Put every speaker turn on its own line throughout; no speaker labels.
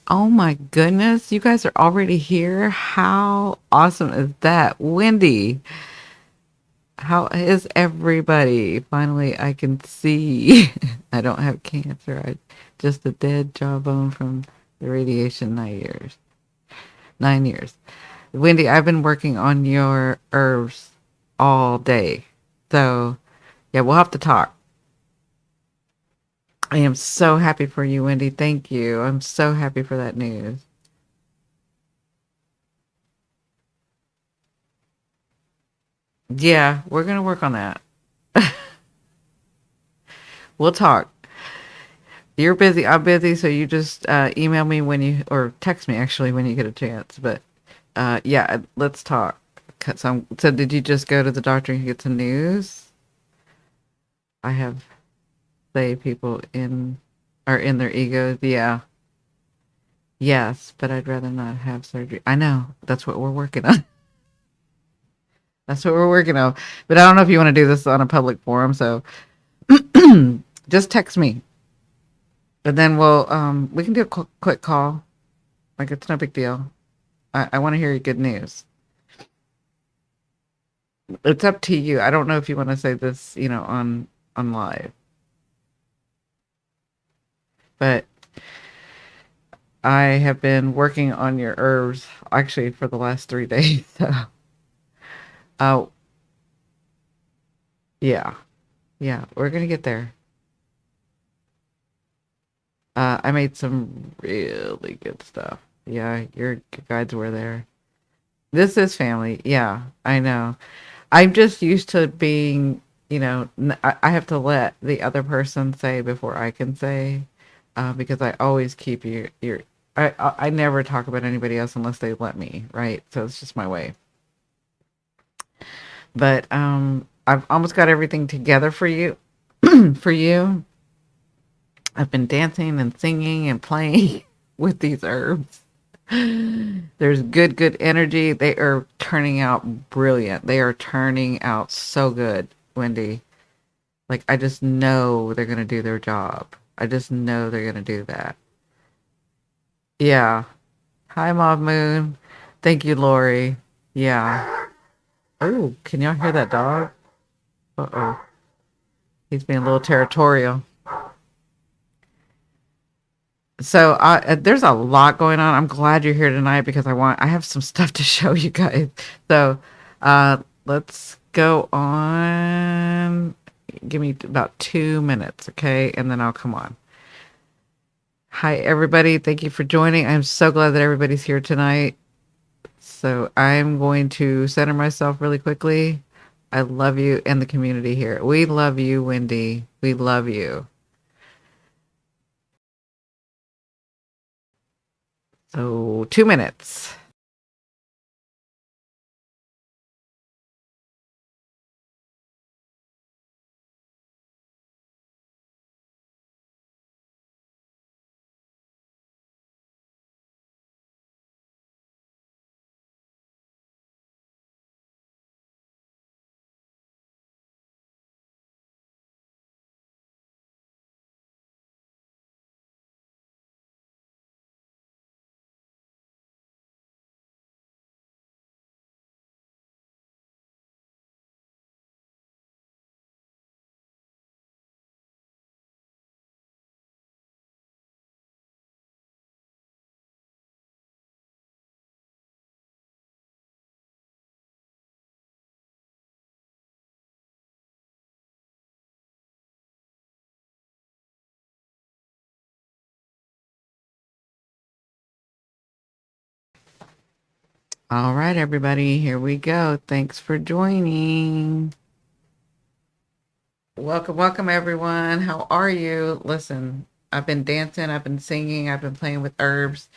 Oh my goodness, you guys are already here. How awesome is that? Wendy, how is everybody? Finally, I can see. I don't have cancer. I just a dead jawbone from the radiation 9 years. 9 years. Wendy, I've been working on your herbs all day. So, yeah, we'll have to talk. I am so happy for you, Wendy. Thank you. I'm so happy for that news. Yeah, we're going to work on that. We'll talk. You're busy. I'm busy. So you just email me when you, or text me actually when you get a chance. But yeah, let's talk. So did you just go to the doctor and get some news? I have say people in are in their egos. Yeah. Yes, but I'd rather not have surgery. I know. That's what we're working on. That's what we're working on. But I don't know if you want to do this on a public forum. So just text me, and then we can do a quick call. Like it's no big deal. I want to hear your good news. It's up to you. I don't know if you want to say this, on live, but I have been working on your herbs actually for the last 3 days. So, uh, yeah, yeah, we're gonna get there. I made some really good stuff. Yeah, your guides were there. This is family. Yeah, I know. I'm just used to being, I have to let the other person say before I can say, because I always keep I never talk about anybody else unless they let me, right? So it's just my way. But I've almost got everything together for you, for you. I've been dancing and singing and playing with these herbs. There's good energy. They are turning out brilliant. They are turning out so good, Wendy. Like I just know they're gonna do their job. I just know they're gonna do that. Yeah. Hi, Mob Moon. Thank you, Lori. Yeah. Oh, can y'all hear that dog? Uh oh. He's being a little territorial. So there's a lot going on. I'm glad you're here tonight because I have some stuff to show you guys. So let's go on. Give me about 2 minutes, okay? And then I'll come on. Hi, everybody. Thank you for joining. I'm so glad that everybody's here tonight. So I'm going to center myself really quickly. I love you and the community here. We love you, Wendy. We love you. So 2 minutes. All right, everybody, here we go. Thanks for joining. Welcome, welcome, everyone. How are you? Listen, I've been dancing, I've been singing, I've been playing with herbs.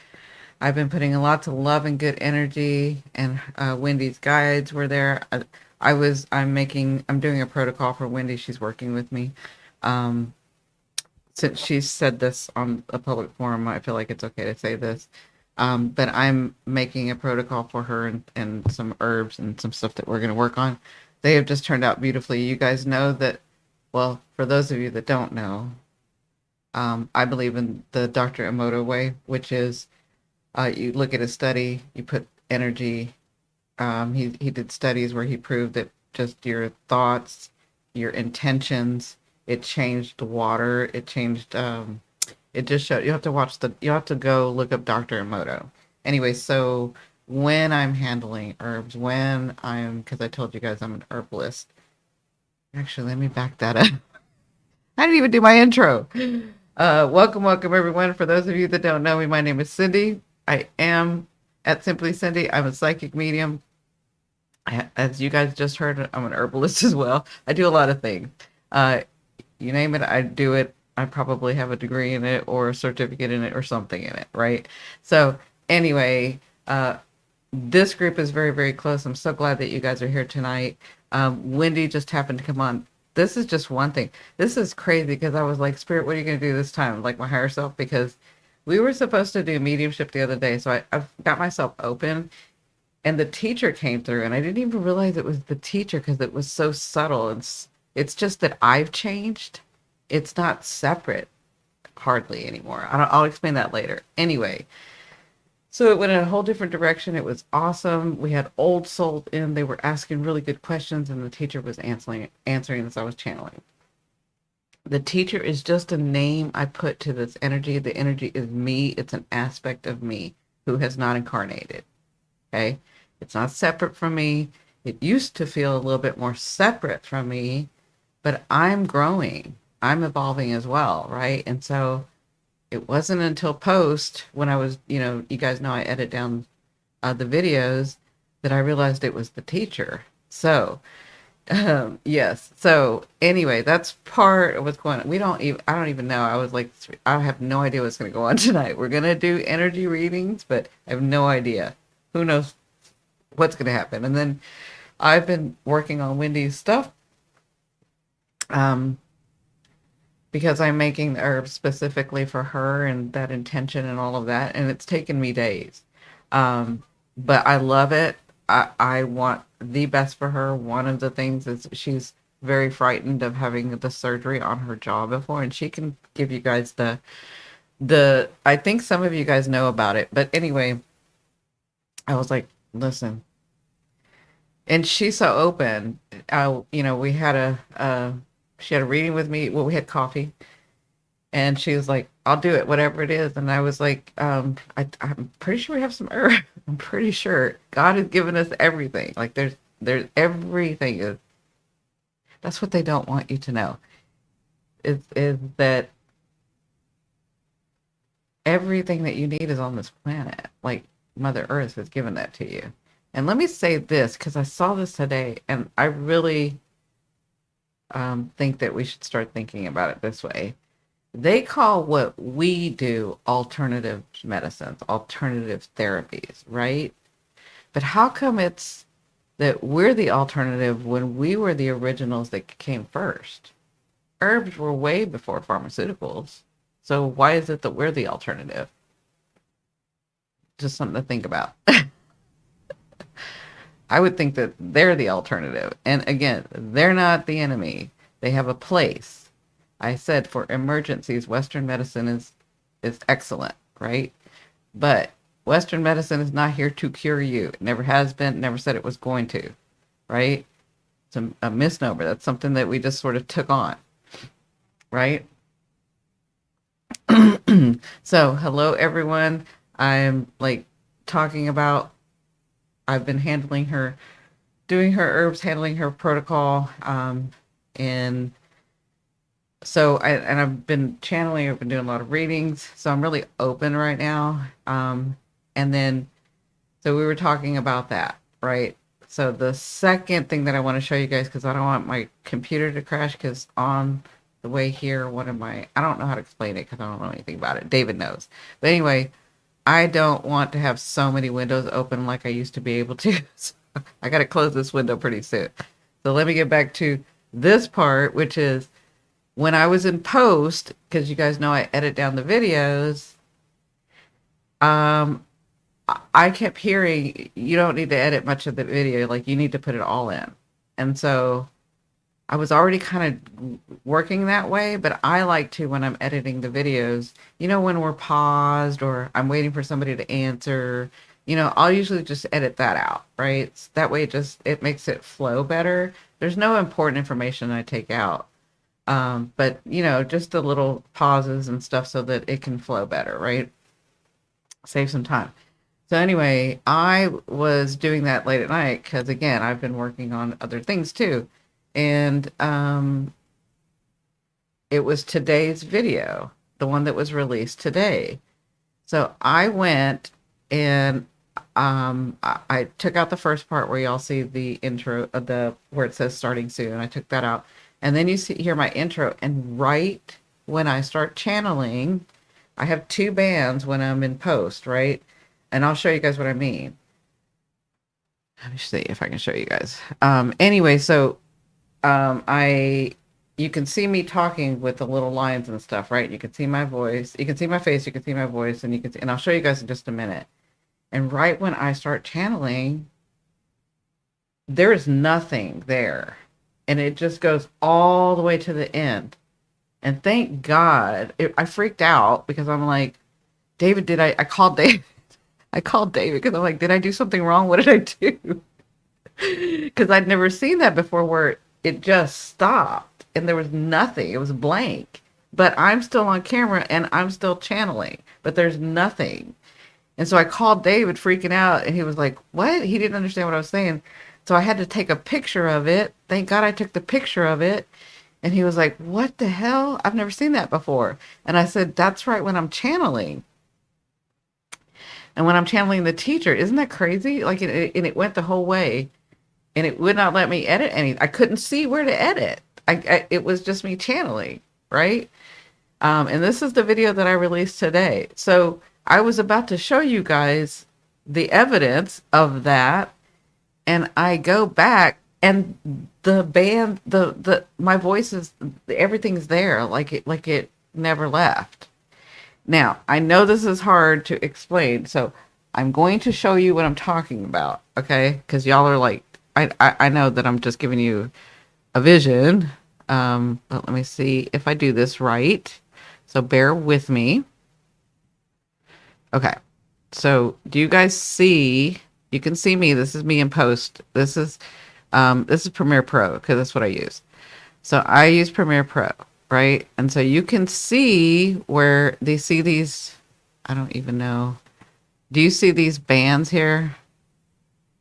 I've been putting lots of love and good energy, and Wendy's guides were there. I'm doing a protocol for Wendy. She's working with me. Um, since she said this on a public forum, I feel like it's okay to say this. But I'm making a protocol for her and some herbs and some stuff that we're going to work on. They have just turned out beautifully. You guys know that, well, for those of you that don't know, I believe in the Dr. Emoto way, which is You look at a study, you put energy. He did studies where he proved that just your thoughts, your intentions, it changed the water. It changed. It just showed. You have to watch the. You have to go look up Dr. Emoto. Anyway, so when I'm handling herbs, because I told you guys I'm an herbalist. Actually, let me back that up. I didn't even do my intro. Welcome, welcome, everyone. For those of you that don't know me, my name is Cindy. I am at Simply Cindy. I'm a psychic medium. As you guys just heard, I'm an herbalist as well. I do a lot of things. Uh, you name it, I do it. I probably have a degree in it or a certificate in it or something in it, right? So, anyway, this group is very, very close. I'm so glad that you guys are here tonight. Wendy just happened to come on. This is just one thing. This is crazy because I was like, Spirit, what are you going to do this time? Like my higher self, because we were supposed to do mediumship the other day. So I've got myself open and the teacher came through and I didn't even realize it was the teacher because it was so subtle. It's just that I've changed. It's not separate hardly anymore. I'll explain that later. Anyway, so it went in a whole different direction. It was awesome. We had old souls in. They were asking really good questions, and the teacher was answering as I was channeling. The teacher is just a name I put to this energy. The energy is me. It's an aspect of me who has not incarnated. Okay? It's not separate from me. It used to feel a little bit more separate from me, but I'm growing. I'm evolving as well, right? And so it wasn't until post when I was, you guys know I edit down the videos that I realized it was the teacher. So, yes. So anyway, that's part of what's going on. I don't even know. I was like, I have no idea what's going to go on tonight. We're going to do energy readings, but I have no idea. Who knows what's going to happen? And then I've been working on Wendy's stuff. Because I'm making the herbs specifically for her and that intention and all of that. And it's taken me days. But I love it. I want the best for her. One of the things is she's very frightened of having the surgery on her jaw before. And she can give you guys I think some of you guys know about it. But anyway, I was like, listen. And she's so open. We had she had a reading with me. Well, we had coffee, and she was like, "I'll do it, whatever it is." And I was like, I'm pretty sure we have some herb. I'm pretty sure God has given us everything. Like there's everything is. That's what they don't want you to know. Is that everything that you need is on this planet. Like Mother Earth has given that to you. And let me say this because I saw this today, and I really think that we should start thinking about it this way. They call what we do alternative medicines, alternative therapies, right? But how come it's that we're the alternative when we were the originals that came first? Herbs were way before pharmaceuticals. So why is it that we're the alternative? Just something to think about. I would think that they're the alternative. And again, they're not the enemy. They have a place. I said for emergencies, Western medicine is excellent, right? But Western medicine is not here to cure you. It never has been, never said it was going to, right? It's a misnomer. That's something that we just sort of took on, right? So, hello, everyone. I'm like talking about I've been handling her, doing her herbs, handling her protocol, and so I've been channeling. I've been doing a lot of readings, so I'm really open right now. And then, so we were talking about that, right? So the second thing that I want to show you guys, because I don't want my computer to crash, because on the way here, I don't know how to explain it because I don't know anything about it. David knows, but anyway. I don't want to have so many windows open like I used to be able to. So I got to close this window pretty soon. So let me get back to this part, which is when I was in post, because you guys know I edit down the videos, I kept hearing, you don't need to edit much of the video. Like you need to put it all in. And so I was already kind of working that way, but I like to, when I'm editing the videos, when we're paused or I'm waiting for somebody to answer, I'll usually just edit that out, right? That way it makes it flow better. There's no important information I take out. But just the little pauses and stuff so that it can flow better, right? Save some time. So anyway, I was doing that late at night because again, I've been working on other things too. And it was today's video, the one that was released today. So I went and I took out the first part where y'all see the intro of the where it says starting soon. I took that out. And then you hear my intro. And right when I start channeling, I have two bands when I'm in post, right? And I'll show you guys what I mean. Let me see if I can show you guys. Anyway, so I you can see me talking with the little lines and stuff, right? You can see my voice, you can see my face, you can see my voice, and and I'll show you guys in just a minute. And right when I start channeling, there is nothing there. And it just goes all the way to the end. And thank God, I freaked out because I'm like, David, I called David. I called David because I'm like, did I do something wrong? What did I do? Because I'd never seen that before where it just stopped and there was nothing. It was blank. But I'm still on camera and I'm still channeling, but there's nothing. And so I called David freaking out and he was like, what? He didn't understand what I was saying. So I had to take a picture of it. Thank God I took the picture of it. And he was like, what the hell? I've never seen that before. And I said, that's right, when I'm channeling. And when I'm channeling the teacher, isn't that crazy? Like, and it went the whole way. And it would not let me edit any. I couldn't see where to edit. It was just me channeling, right? And this is the video that I released today. So I was about to show you guys the evidence of that. And I go back and the band, my voice is, everything's there. Like it never left. Now, I know this is hard to explain. So I'm going to show you what I'm talking about. Okay. Cause y'all are like, I know that I'm just giving you a vision. But let me see if I do this right. So bear with me. Okay. So do you guys see, you can see me. This is me in post. This is Premiere Pro because that's what I use. So I use Premiere Pro, right? And so you can see where they see these, I don't even know. Do you see these bands here?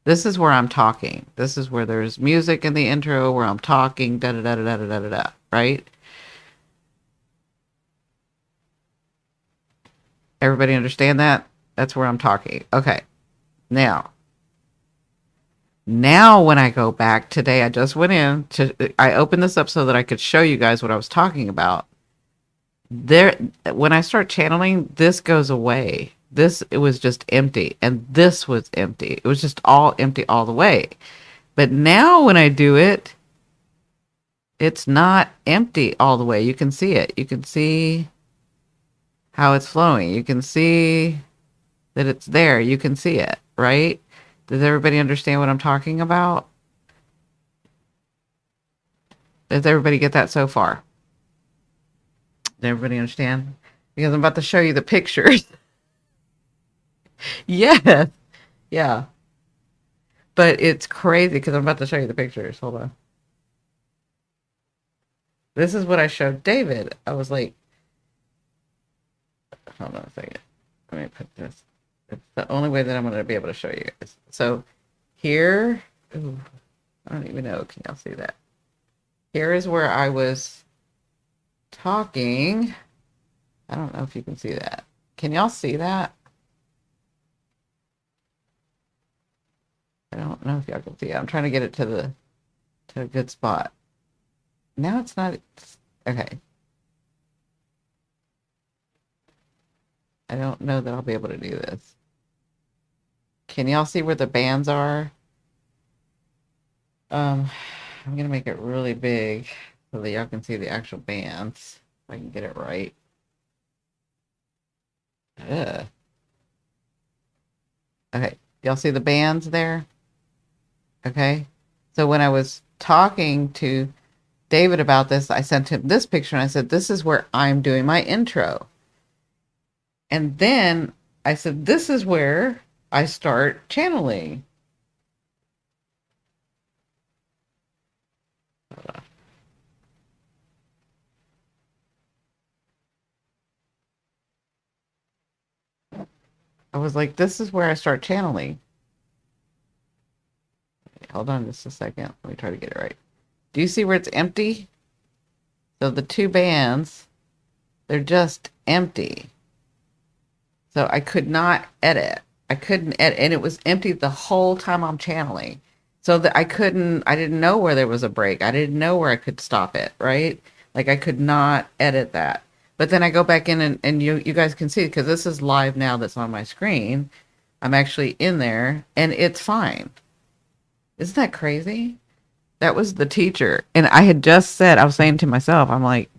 This is where I'm talking. This is where there's music in the intro where I'm talking, da da da da da da da da, right? Everybody understand that? That's where I'm talking. Okay. Now when I go back today, I just went in to, I opened this up so that I could show you guys what I was talking about. There, when I start channeling, this goes away. It was just empty, and this was empty. It was just all empty all the way. But now when I do it, it's not empty all the way. You can see it. You can see how it's flowing. You can see that it's there. You can see it, right? Does everybody understand what I'm talking about? Does everybody get that so far? Does everybody understand? Because I'm about to show you the pictures. Yes. Yeah. But it's crazy because I'm about to show you the pictures. Hold on. This is what I showed David. I was like, hold on a second. Let me put this. It's the only way that I'm going to be able to show you guys. So here, ooh, I don't even know. Can y'all see that? Here is where I was talking. I don't know if you can see that. Can y'all see that? I don't know if y'all can see it. I'm trying to get it to a good spot. Now it's not. Okay. I don't know that I'll be able to do this. Can y'all see where the bands are? I'm gonna make it really big so that y'all can see the actual bands. If I can get it right. Ugh. Okay, y'all see the bands there? Okay. So when I was talking to David about this, I sent him this picture and I said, this is where I'm doing my intro. And then I said, this is where I start channeling. I was like, this is where I start channeling. Hold on just a second. Let me try to get it right. Do you see where it's empty? So the two bands, they're just empty. So I could not edit. I couldn't edit, and it was empty the whole time I'm channeling. So that I didn't know where there was a break. I didn't know where I could stop it, right? Like I could not edit that. But then I go back in and you guys can see because this is live now that's on my screen. I'm actually in there and it's fine. Isn't that crazy? That was the teacher. And I had just said, I was saying to myself, I'm like,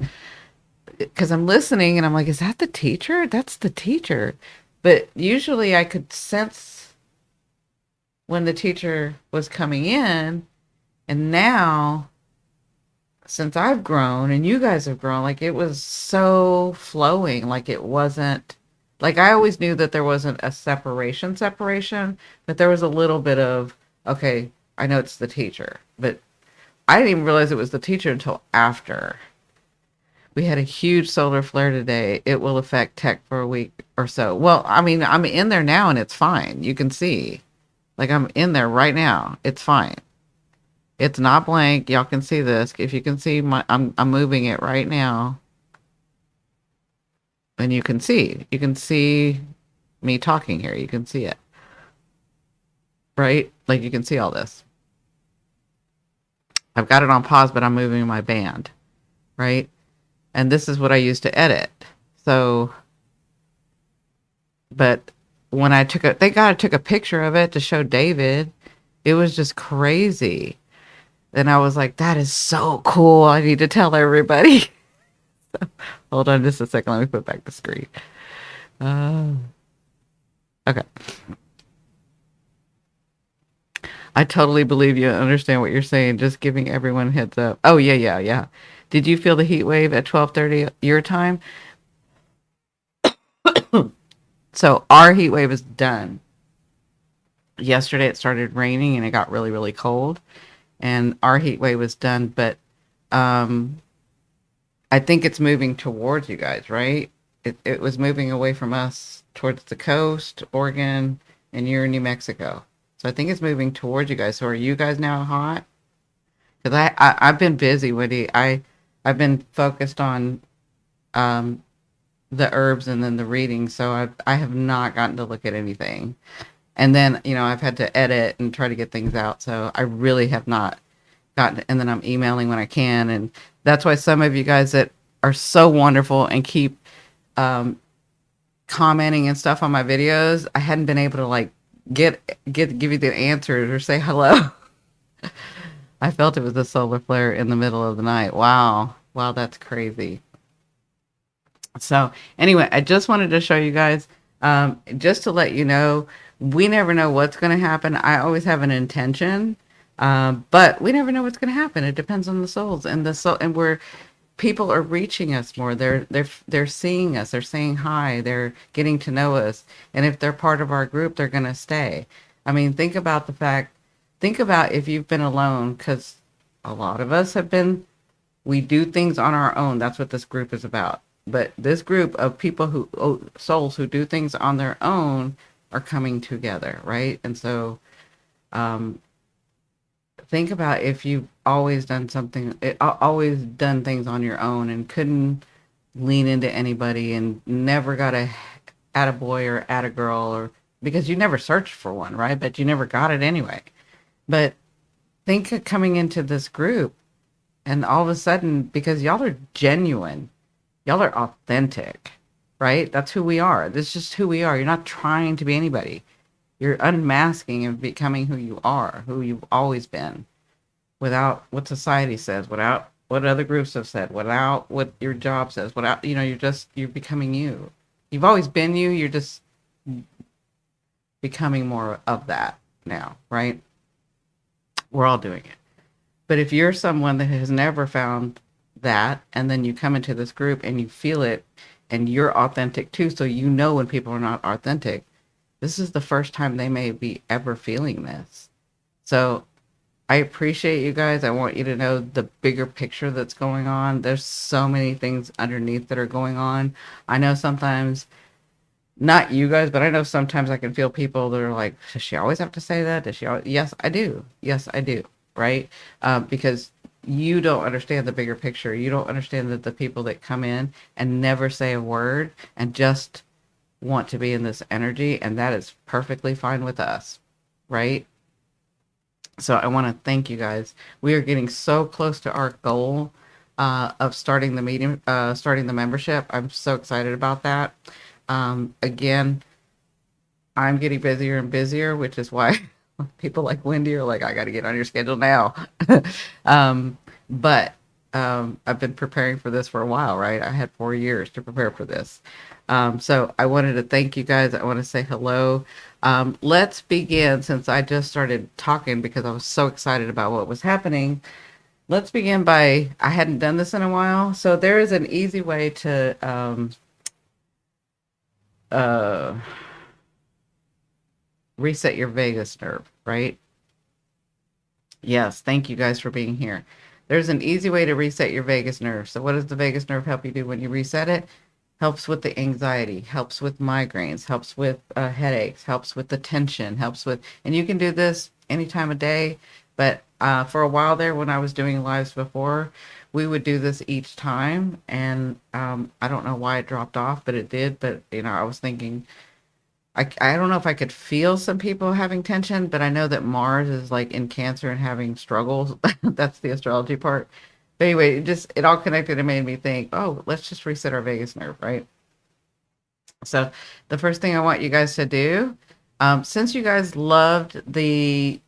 because I'm listening and I'm like, is that the teacher? That's the teacher. But usually I could sense when the teacher was coming in. And now, since I've grown and you guys have grown, like it was so flowing. Like it wasn't, like I always knew that there wasn't a separation, but there was a little bit of, okay, I know it's the teacher. But I didn't even realize it was the teacher until after. We had a huge solar flare today. It will affect tech for a week or so. Well, I mean, I'm in there now and it's fine. You can see. Like I'm in there right now. It's fine. It's not blank. Y'all can see this. If you can see I'm moving it right now. And you can see. You can see me talking here. You can see it. Right? Like you can see all this. I've got it on pause, but I'm moving my band. Right? And this is what I used to edit. So, but when I thank God I took a picture of it to show David. It was just crazy. Then I was like, that is so cool. I need to tell everybody. So, hold on just a second. Let me put back the screen. Okay. I totally believe you understand what you're saying. Just giving everyone a heads up. Oh, yeah. Did you feel the heat wave at 12:30 your time? So our heat wave is done. Yesterday it started raining and it got really, really cold. And our heat wave was done. But I think it's moving towards you guys, right? It was moving away from us towards the coast, Oregon, and you're in New Mexico. So I think it's moving towards you guys. So are you guys now hot? Because I've been busy, Woody. I've been focused on the herbs and then the reading, so I have not gotten to look at anything. And then I've had to edit and try to get things out, so I really have not gotten. And then I'm emailing when I can, and that's why some of you guys that are so wonderful and keep commenting and stuff on my videos, I hadn't been able to like give you the answers or say hello. I felt it was a solar flare in the middle of the night. Wow, that's crazy. So anyway, I just wanted to show you guys, just to let you know, we never know what's going to happen. I always have an intention, but we never know what's going to happen. It depends on the souls and the soul, and where people are reaching us more. They're seeing us. They're saying hi. They're getting to know us, and if they're part of our group, they're going to stay. I mean, think about if you've been alone, because a lot of us have been. We do things on our own. That's what this group is about. But this group of people souls who do things on their own are coming together, right? And so think about if you've always done always done things on your own and couldn't lean into anybody and never got a attaboy or attagirl, or because you never searched for one, right? But you never got it anyway. But think of coming into this group and all of a sudden, because y'all are genuine, y'all are authentic, right? That's who we are. This is just who we are. You're not trying to be anybody. You're unmasking and becoming who you are, who you've always been, without what society says, without what other groups have said, without what your job says, without, you're becoming you. You've always been you. You're just becoming more of that now, right? We're all doing it. But if you're someone that has never found that, and then you come into this group and you feel it, and you're authentic too, so you know when people are not authentic, this is the first time they may be ever feeling this. So I appreciate you guys. I want you to know the bigger picture that's going on. There's so many things underneath that are going on. I know sometimes, not you guys, but I know sometimes I can feel people that are like, does she always have to say that? Does she always? Yes, I do. Yes, I do. Right? Because you don't understand the bigger picture. You don't understand that the people that come in and never say a word and just want to be in this energy, and that is perfectly fine with us. Right? So I want to thank you guys. We are getting so close to our goal of starting the meeting, starting the membership. I'm so excited about that. Again, I'm getting busier and busier, which is why people like Wendy are like, I got to get on your schedule now. um, but I've been preparing for this for a while, right? I had 4 years to prepare for this. So I wanted to thank you guys. I want to say hello. Let's begin, since I just started talking because I was so excited about what was happening. Let's begin by, I hadn't done this in a while. So there is an easy way to uh, reset your vagus nerve, right? Yes, thank you guys for being here. There's an easy way to reset your vagus nerve. So what does the vagus nerve help you do when you reset it? Helps with the anxiety, helps with migraines, helps with headaches, helps with the tension, helps with, and you can do this any time of day. But for a while there, when I was doing lives before, we would do this each time. And I don't know why it dropped off, but it did. But, I was thinking, I don't know if I could feel some people having tension, but I know that Mars is like in Cancer and having struggles. That's the astrology part. But anyway, it all connected and made me think, oh, let's just reset our vagus nerve, right? So the first thing I want you guys to do, since you guys loved the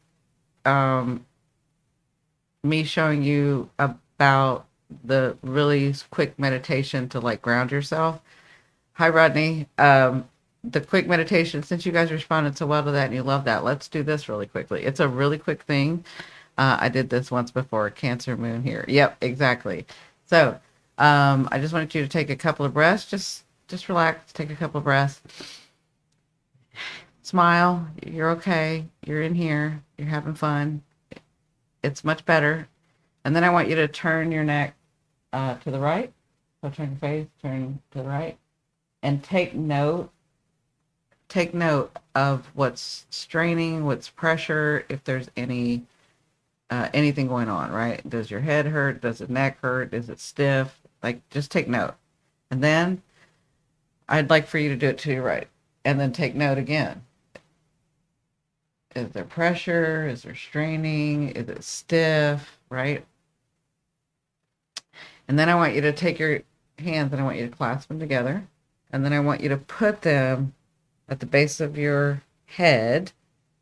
me showing you about the really quick meditation to like ground yourself. Hi, Rodney. The quick meditation, since you guys responded so well to that and you love that, let's do this really quickly. It's a really quick thing. I did this once before, Cancer Moon here. Yep, exactly. So I just wanted you to take a couple of breaths. Just relax, take a couple of breaths. Smile. You're okay. You're in here. You're having fun. It's much better. And then I want you to turn your neck to the right. So turn your face, turn to the right. And take note of what's straining, what's pressure, if there's anything going on, right? Does your head hurt? Does the neck hurt? Is it stiff? Like, just take note. And then I'd like for you to do it to your right. And then take note again. Is there pressure? Is there straining? Is it stiff? Right? And then I want you to take your hands and I want you to clasp them together. And then I want you to put them at the base of your head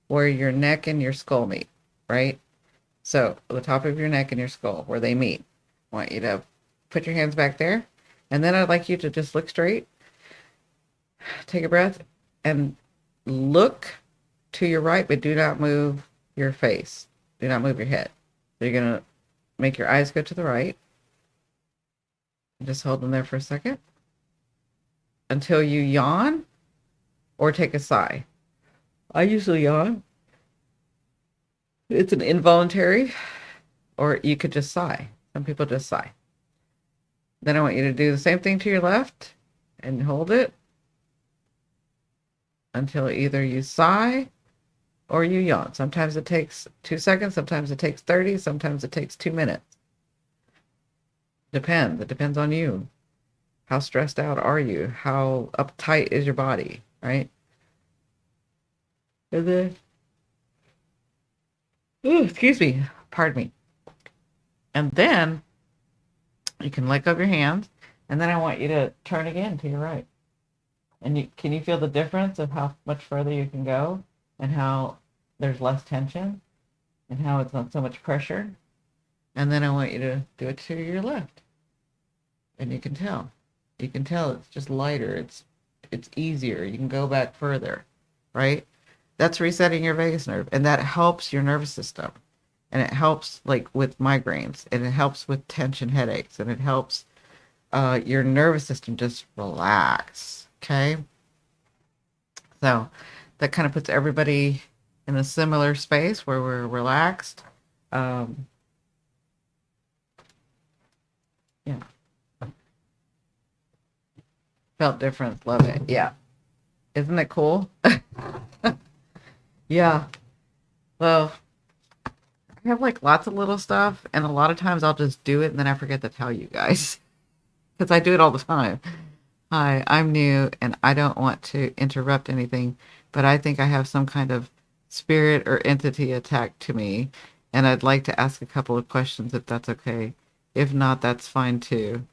where your neck and your skull meet, right? So the top of your neck and your skull where they meet. I want you to put your hands back there. And then I'd like you to just look straight. Take a breath and look to your right, but do not move your face. Do not move your head. So you're going to make your eyes go to the right. Just hold them there for a second until you yawn or take a sigh. I usually yawn. It's an involuntary, or you could just sigh. Some people just sigh. Then I want you to do the same thing to your left and hold it until either you sigh or you yawn. Sometimes it takes 2 seconds, sometimes it takes 30, sometimes it takes 2 minutes. It depends on you. How stressed out are you? How uptight is your body, right? And then, excuse me, pardon me. And then you can let go of your hands, and then I want you to turn again to your right. And can you feel the difference of how much further you can go and how there's less tension and how it's not so much pressure? And then I want you to do it to your left. And you can tell. You can tell it's just lighter. It's easier. You can go back further, right? That's resetting your vagus nerve, and that helps your nervous system. and it helps like with migraines, and it helps with tension headaches, and it helps your nervous system just relax. Okay, so that kind of puts everybody in a similar space where we're relaxed. Um, yeah, felt different. Love it. Yeah, isn't it cool? Yeah. Well, I have like lots of little stuff, and a lot of times I'll just do it and then I forget to tell you guys because I do it all the time. Hi, I'm new and I don't want to interrupt anything, but I think I have some kind of spirit or entity attacked to me, and I'd like to ask a couple of questions if that's okay. If not, that's fine too.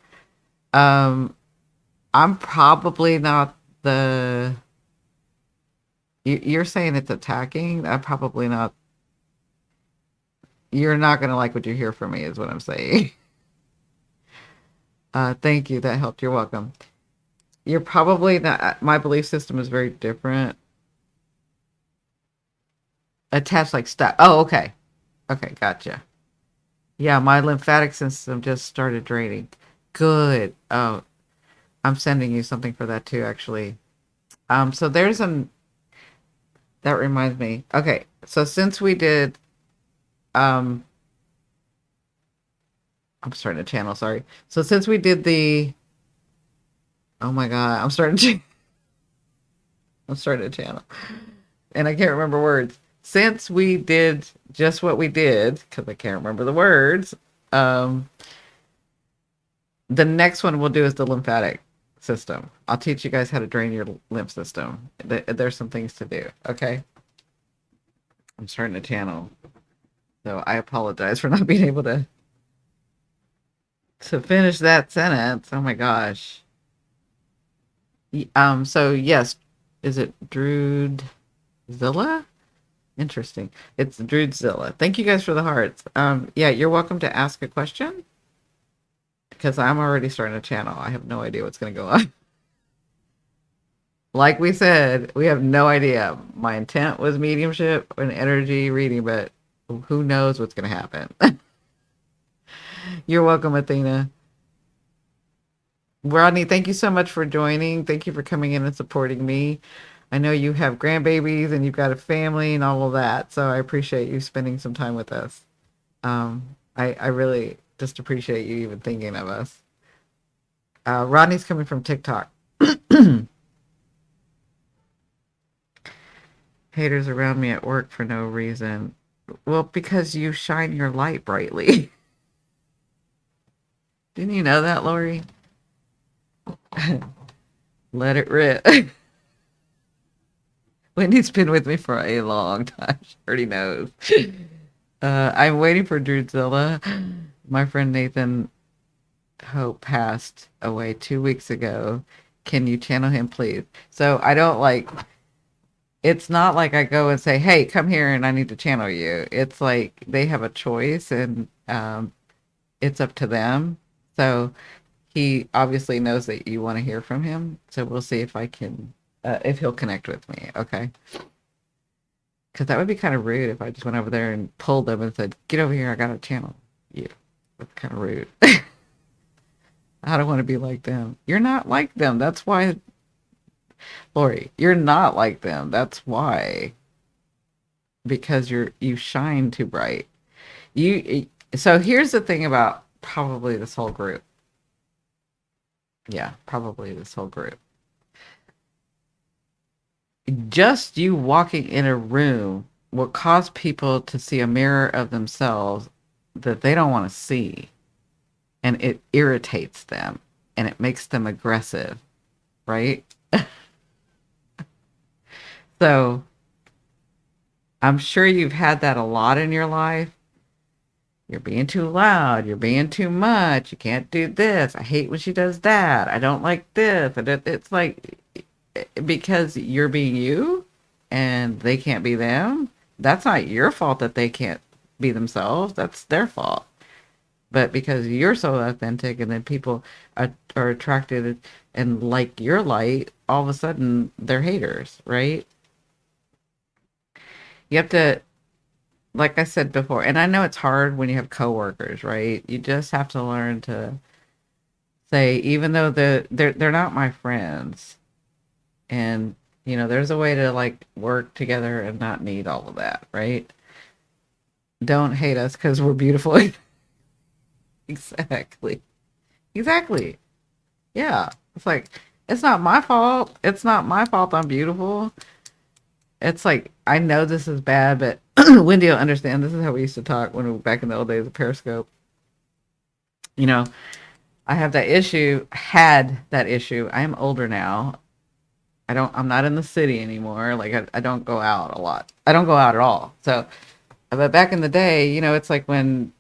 Um, I'm probably not the. You're saying it's attacking. I'm probably not. You're not gonna like what you hear from me, is what I'm saying. Thank you. That helped. You're welcome. You're probably not. My belief system is very different. Attached like stuff. Oh, okay. Okay, gotcha. Yeah, my lymphatic system just started draining. Good. Oh, I'm sending you something for that too, actually. So there's an that reminds me. Okay, so since we did, um, I'm starting to channel. Sorry. So since we did the, oh my God, I'm starting to channel, and I can't remember words. Since we did just what we did, because I can't remember the words, um, the next one we'll do is the lymphatic system. I'll teach you guys how to drain your lymph system. There's some things to do. Okay. I'm starting to channel. So I apologize for not being able to finish that sentence. Oh my gosh. So yes, is it Druidzilla? Interesting. It's Druidzilla. Thank you guys for the hearts. Yeah, you're welcome to ask a question because I'm already starting to channel. I have no idea what's going to go on. Like we said, we have no idea. My intent was mediumship and energy reading, but who knows what's going to happen. You're welcome, Athena. Rodney, thank you so much for joining. Thank you for coming in and supporting me. I know you have grandbabies and you've got a family and all of that, so I appreciate you spending some time with us. I really just appreciate you even thinking of us. Rodney's coming from TikTok. Haters around me at work for no reason. Well, because you shine your light brightly. Didn't you know that, Lori? Let it rip. Wendy's been with me for a long time. She already knows. I'm waiting for Druidzilla. My friend Nathan Hope passed away 2 weeks ago. Can you channel him, please? So I don't like. It's not like I go and say, "Hey, come here," and I need to channel you. It's like they have a choice, and it's up to them. So he obviously knows that you want to hear from him. So we'll see if I can, if he'll connect with me. Okay. Because that would be kind of rude if I just went over there and pulled them and said, "Get over here, I got a channel." Yeah, that's kind of rude. I don't want to be like them. You're not like them. That's why, Lori, you're not like them. That's why. Because you shine too bright. So here's the thing about probably this whole group. Yeah, probably this whole group. Just you walking in a room will cause people to see a mirror of themselves that they don't want to see. And it irritates them and it makes them aggressive, right? So I'm sure you've had that a lot in your life. You're being too loud. You're being too much. You can't do this. I hate when she does that. I don't like this. And it's like because you're being you and they can't be them. That's not your fault that they can't be themselves. That's their fault. But because you're so authentic and then people are attracted and like your light, all of a sudden they're haters, right? You have to like I said before, and I know it's hard when you have coworkers, right? You just have to learn to say, even though they're not my friends, and there's a way to like work together and not need all of that, right? Don't hate us because we're beautiful. Exactly. Exactly. Yeah. It's like, it's not my fault. It's not my fault I'm beautiful. It's like, I know this is bad, but Wendy will understand. This is how we used to talk when we were back in the old days of Periscope. You know, I have that issue, had that issue. I am older now. I'm not in the city anymore. Like, I don't go out a lot. I don't go out at all. So, but back in the day, it's like when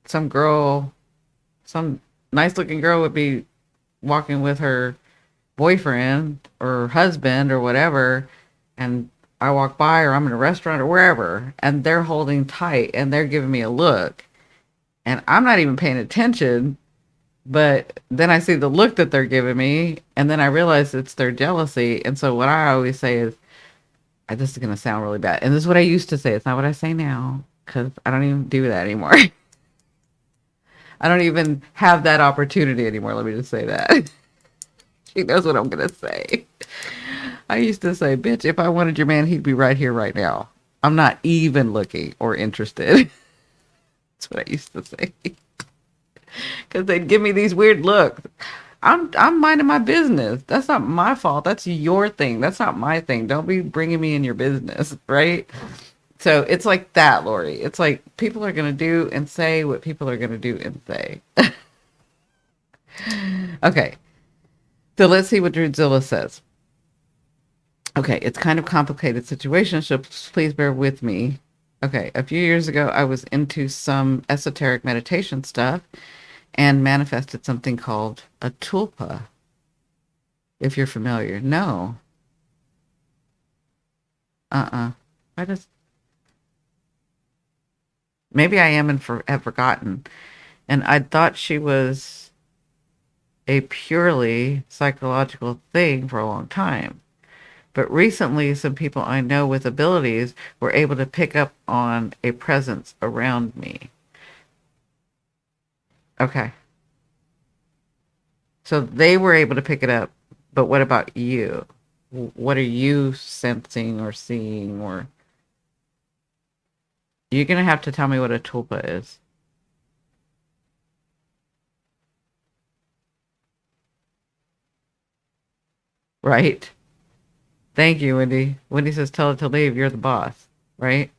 some girl, some nice looking girl would be walking with her boyfriend or husband or whatever, and I walk by, or I'm in a restaurant or wherever, and they're holding tight and they're giving me a look, and I'm not even paying attention, but then I see the look that they're giving me, and then I realize it's their jealousy. And so what I always say is, this is going to sound really bad, and this is what I used to say. It's not what I say now, because I don't even do that anymore. I don't even have that opportunity anymore. Let me just say that. She knows what I'm going to say. I used to say, bitch, if I wanted your man, he'd be right here, right now. I'm not even looking or interested. That's what I used to say. Because they'd give me these weird looks. I'm minding my business. That's not my fault. That's your thing. That's not my thing. Don't be bringing me in your business, right? So it's like that, Lori. It's like people are going to do and say what people are going to do and say. Okay. So let's see what Drudzilla says. Okay, it's kind of complicated situation, so please bear with me. Okay, a few years ago, I was into some esoteric meditation stuff and manifested something called a tulpa. If you're familiar. No. I just, maybe I am and have forgotten. And I thought she was a purely psychological thing for a long time. But recently, some people I know with abilities were able to pick up on a presence around me. Okay. So they were able to pick it up. But what about you? What are you sensing or seeing? Or you're going to have to tell me what a tulpa is. Right? Thank you, Wendy. Wendy says, tell it to leave. You're the boss. Right?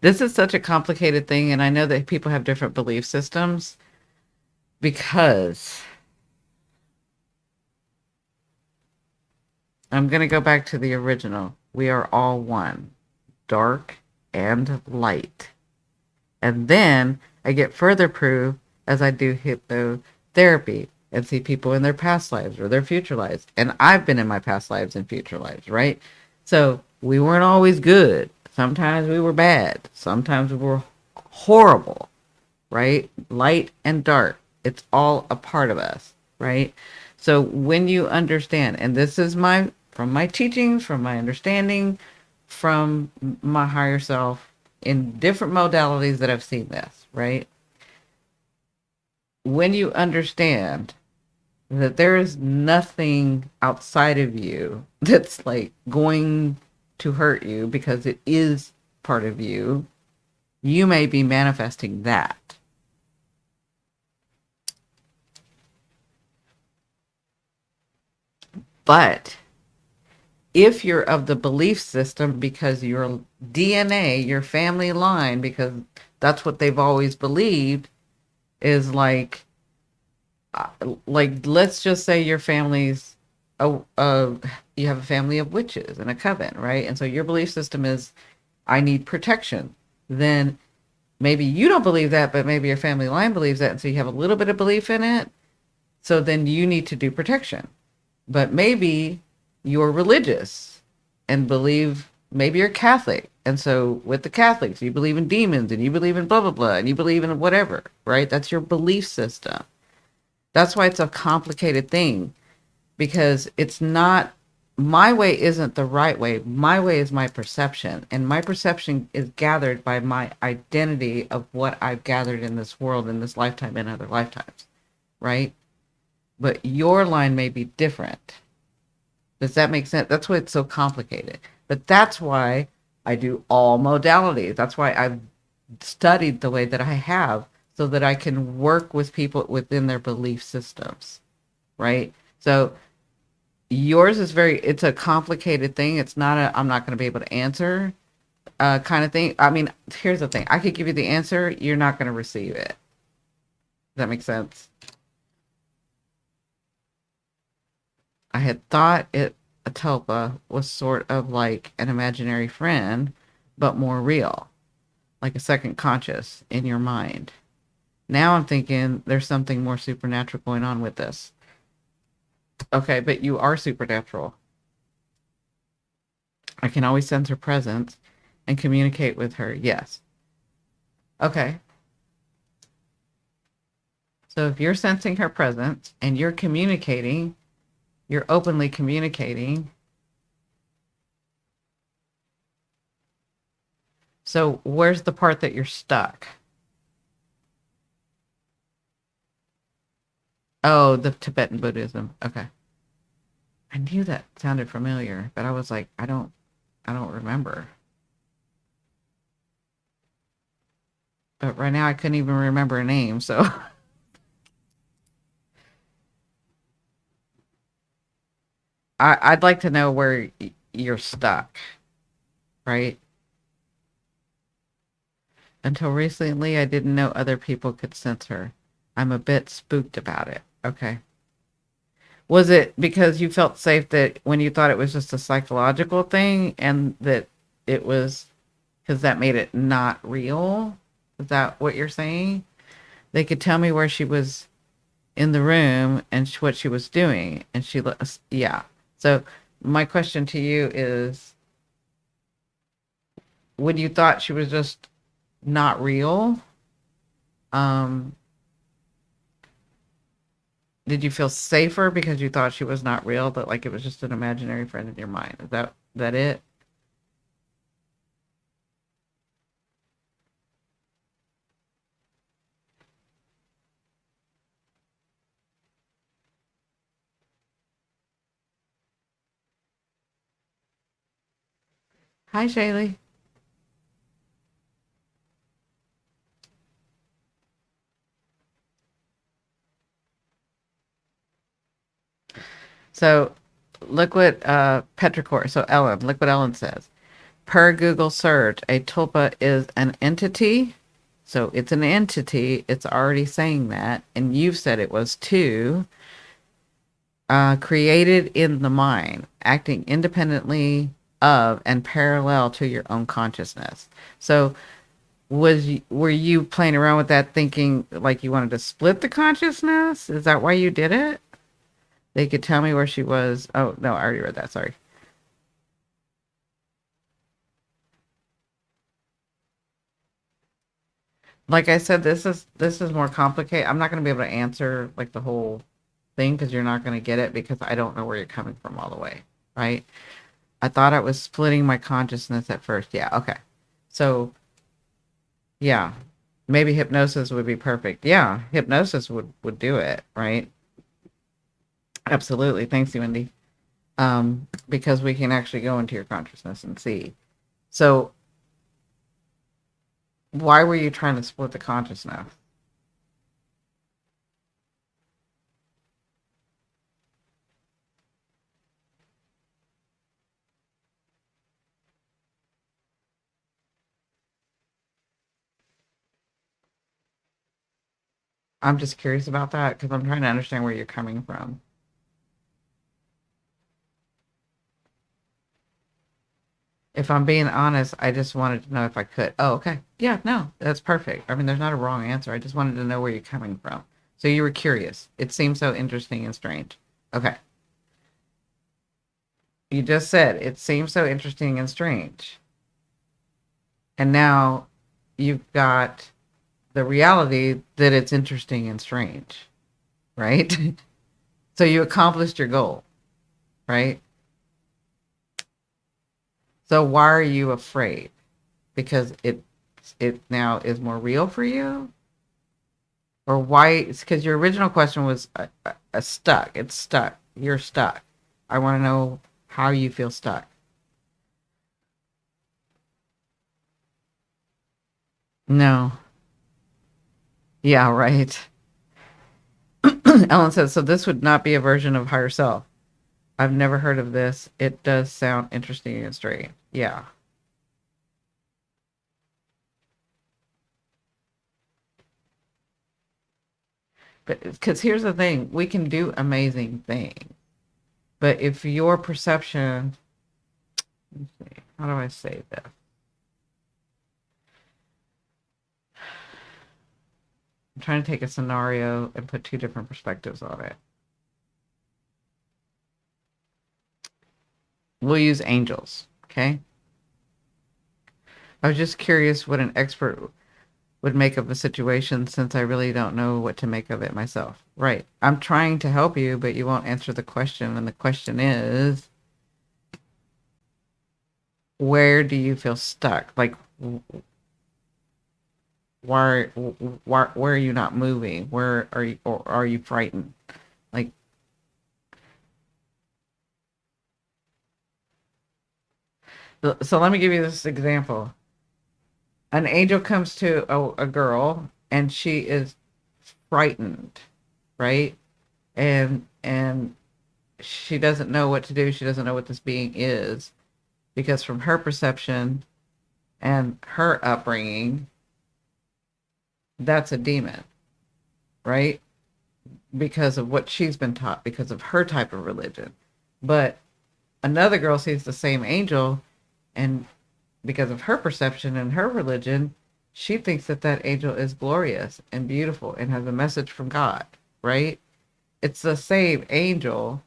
This is such a complicated thing. And I know that people have different belief systems because I'm going to go back to the original. We are all one, dark and light. And then I get further proof as I do hypnotherapy and see people in their past lives or their future lives. And I've been in my past lives and future lives, right? So we weren't always good. Sometimes we were bad. Sometimes we were horrible, right? Light and dark. It's all a part of us, right? So when you understand, and this is from my teachings, from my understanding, from my higher self in different modalities that I've seen this, right? When you understand that there is nothing outside of you that's like going to hurt you because it is part of you, you may be manifesting that. But if you're of the belief system, because your DNA, your family line, because that's what they've always believed, is like let's just say your family's you have a family of witches and a coven, right? And so your belief system is, I need protection. Then maybe you don't believe that, but maybe your family line believes that, and so you have a little bit of belief in it. So then you need to do protection. But maybe you're religious and believe, maybe you're Catholic. And so with the Catholics, you believe in demons and you believe in blah, blah, blah, and you believe in whatever, right? That's your belief system. That's why it's a complicated thing, because it's not my way isn't the right way. My way is my perception. And my perception is gathered by my identity of what I've gathered in this world, in this lifetime, and other lifetimes. Right? But your line may be different. Does that make sense? That's why it's so complicated. But that's why I do all modalities. That's why I've studied the way that I have so that I can work with people within their belief systems. Right? So yours is it's a complicated thing. It's not I'm not going to be able to answer kind of thing. I mean, here's the thing. I could give you the answer. You're not going to receive it. Does that make sense? I had thought a tulpa was sort of like an imaginary friend, but more real, like a second conscious in your mind. Now I'm thinking there's something more supernatural going on with this. Okay, but you are supernatural. I can always sense her presence and communicate with her. Yes. Okay. So if you're sensing her presence and you're communicating, you're openly communicating. So where's the part that you're stuck? Oh, the Tibetan Buddhism. Okay. I knew that sounded familiar, but I was like, I don't remember. But right now I couldn't even remember a name, so I'd like to know where you're stuck, right? Until recently, I didn't know other people could sense her. I'm a bit spooked about it. Okay. Was it because you felt safe that when you thought it was just a psychological thing and that it was because that made it not real? Is that what you're saying? They could tell me where she was in the room and what she was doing. And yeah. So my question to you is, when you thought she was just not real, um, did you feel safer because you thought she was not real, but like it was just an imaginary friend in your mind? Is that it? Hi, Shaylee. So look what Petrichor, so Ellen, look what Ellen says. Per Google search, a tulpa is an entity. So it's an entity. It's already saying that. And you've said it was too. Created in the mind, acting independently of and parallel to your own consciousness. So were you playing around with that thinking like you wanted to split the consciousness? Is that why you did it? They could tell me where she was. Oh, no, I already read that. Sorry. Like I said, this is more complicated. I'm not going to be able to answer like the whole thing because you're not going to get it because I don't know where you're coming from all the way, right? I thought I was splitting my consciousness at first. Yeah, okay. So, yeah, maybe hypnosis would be perfect. Yeah, hypnosis would do it, right? Absolutely. Thanks, you, Wendy. Because we can actually go into your consciousness and see. So, why were you trying to split the consciousness? I'm just curious about that because I'm trying to understand where you're coming from. If I'm being honest, I just wanted to know if I could. Oh, okay. Yeah, no, that's perfect. I mean, there's not a wrong answer. I just wanted to know where you're coming from. So you were curious. It seems so interesting and strange. Okay. You just said it seems so interesting and strange. And now you've got the reality that it's interesting and strange, right? So you accomplished your goal, right? So why are you afraid? Because it now is more real for you? Or why? It's because your original question was stuck. It's stuck. You're stuck. I want to know how you feel stuck. No. Yeah, right. Ellen says, so this would not be a version of higher self. I've never heard of this. It does sound interesting and strange. Yeah. But because here's the thing, we can do amazing things. But if your perception, let me see, how do I say this? I'm trying to take a scenario and put two different perspectives on it. We'll use angels, okay? I was just curious what an expert would make of a situation since I really don't know what to make of it myself. Right. I'm trying to help you, but you won't answer the question. And the question is, where do you feel stuck? Like, where are you not moving? Where are you, or are you frightened? Like, so let me give you this example. An angel comes to a girl and she is frightened, right? And she doesn't know what to do. She doesn't know what this being is because from her perception and her upbringing, that's a demon, right? Because of what she's been taught, because of her type of religion. But another girl sees the same angel, and because of her perception and her religion, she thinks that that angel is glorious and beautiful and has a message from God, right? It's the same angel,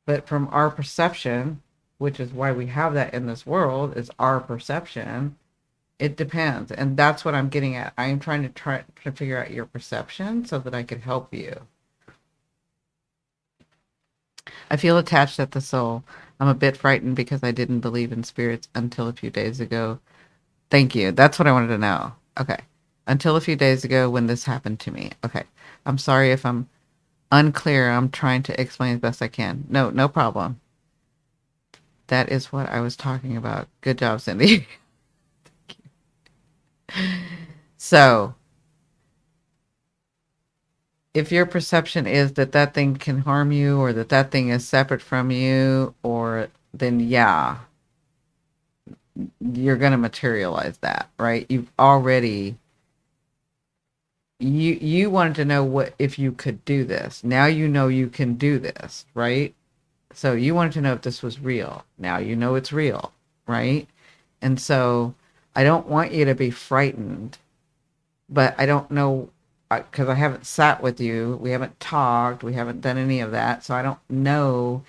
but from our perception, which is why we have that in this world, is our perception. It depends, and that's what I'm getting at. I am trying to figure out your perception so that I can help you. I feel attached at the soul. I'm a bit frightened because I didn't believe in spirits until a few days ago. Thank you. That's what I wanted to know. Okay. Until a few days ago when this happened to me. Okay. I'm sorry if I'm unclear. I'm trying to explain as best I can. No, no problem. That is what I was talking about. Good job, Cindi. So, if your perception is that that thing can harm you or that that thing is separate from you, or then yeah, you're going to materialize that, right? You've already you wanted to know what if you could do this. Now you know you can do this, right? So you wanted to know if this was real. Now you know it's real, right? And so I don't want you to be frightened, but I don't know because I haven't sat with you, we haven't talked, we haven't done any of that, so I don't know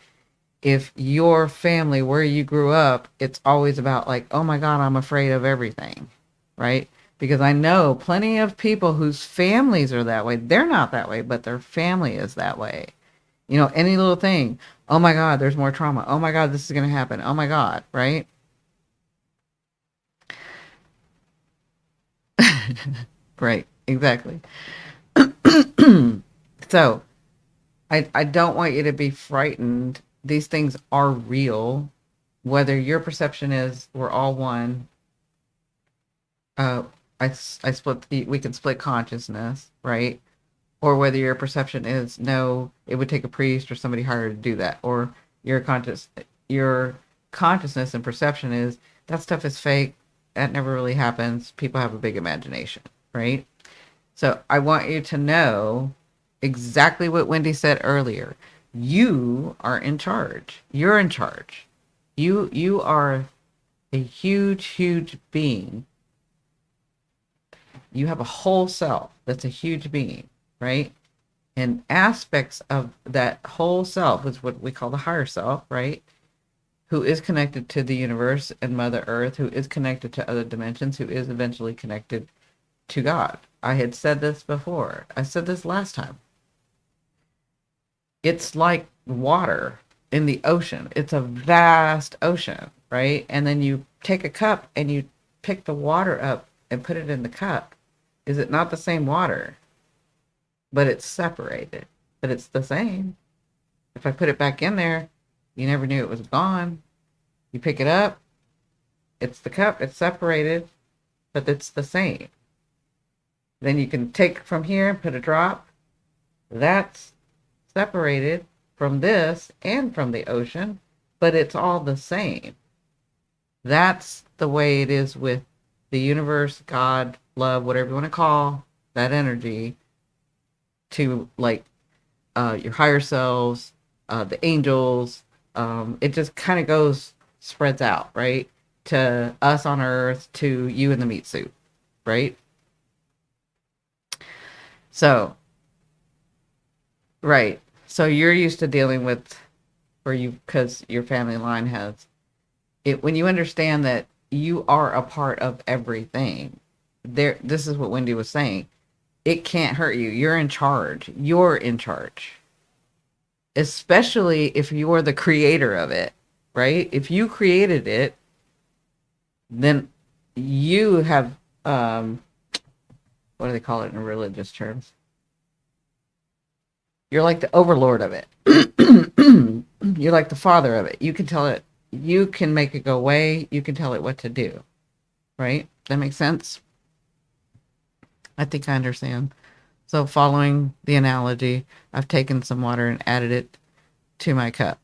if your family where you grew up, it's always about like, oh my God, I'm afraid of everything, right? Because I know plenty of people whose families are that way. They're not that way, but their family is that way. You know, any little thing. Oh my God, there's more trauma. Oh my God, this is going to happen. Oh my God, right? Right, exactly. So I don't want you to be frightened. These things are real. Whether your perception is we're all one, uh, I split, we can split consciousness, right? Or whether your perception is no, it would take a priest or somebody higher to do that, or your your consciousness and perception is that stuff is fake. That never really happens. People have a big imagination, right? So I want you to know exactly what Wendy said earlier. You are in charge. You're in charge. You are a huge, huge being. You have a whole self that's a huge being, right? And aspects of that whole self is what we call the higher self, right? Who is connected to the universe and Mother Earth, who is connected to other dimensions, who is eventually connected to God. I had said this before. I said this last time. It's like water. in the ocean. It's a vast ocean, right? And then you take a cup and you pick the water up and put it in the cup. Is it not the same water? But it's separated. But it's the same. If I put it back in there, you never knew it was gone. You pick it up, it's the cup, it's separated, but it's the same. Then you can take from here and put a drop. That's separated from this and from the ocean, but it's all the same. That's the way it is with the universe, God, love, whatever you want to call that energy, to like your higher selves, the angels. It just kind of goes, spreads out, right? To us on earth, to you in the meat suit, right? So, right. So you're used to dealing with, or you, because your family line has it, when you understand that you are a part of everything. There, this is what Wendy was saying. It can't hurt you. You're in charge. You're in charge. Especially if you're the creator of it, right? If you created it, then you have, what do they call it in religious terms? You're like the overlord of it. You're like the father of it. You can tell it, you can make it go away. You can tell it what to do, right? That makes sense? I think I understand. So following the analogy, I've taken some water and added it to my cup.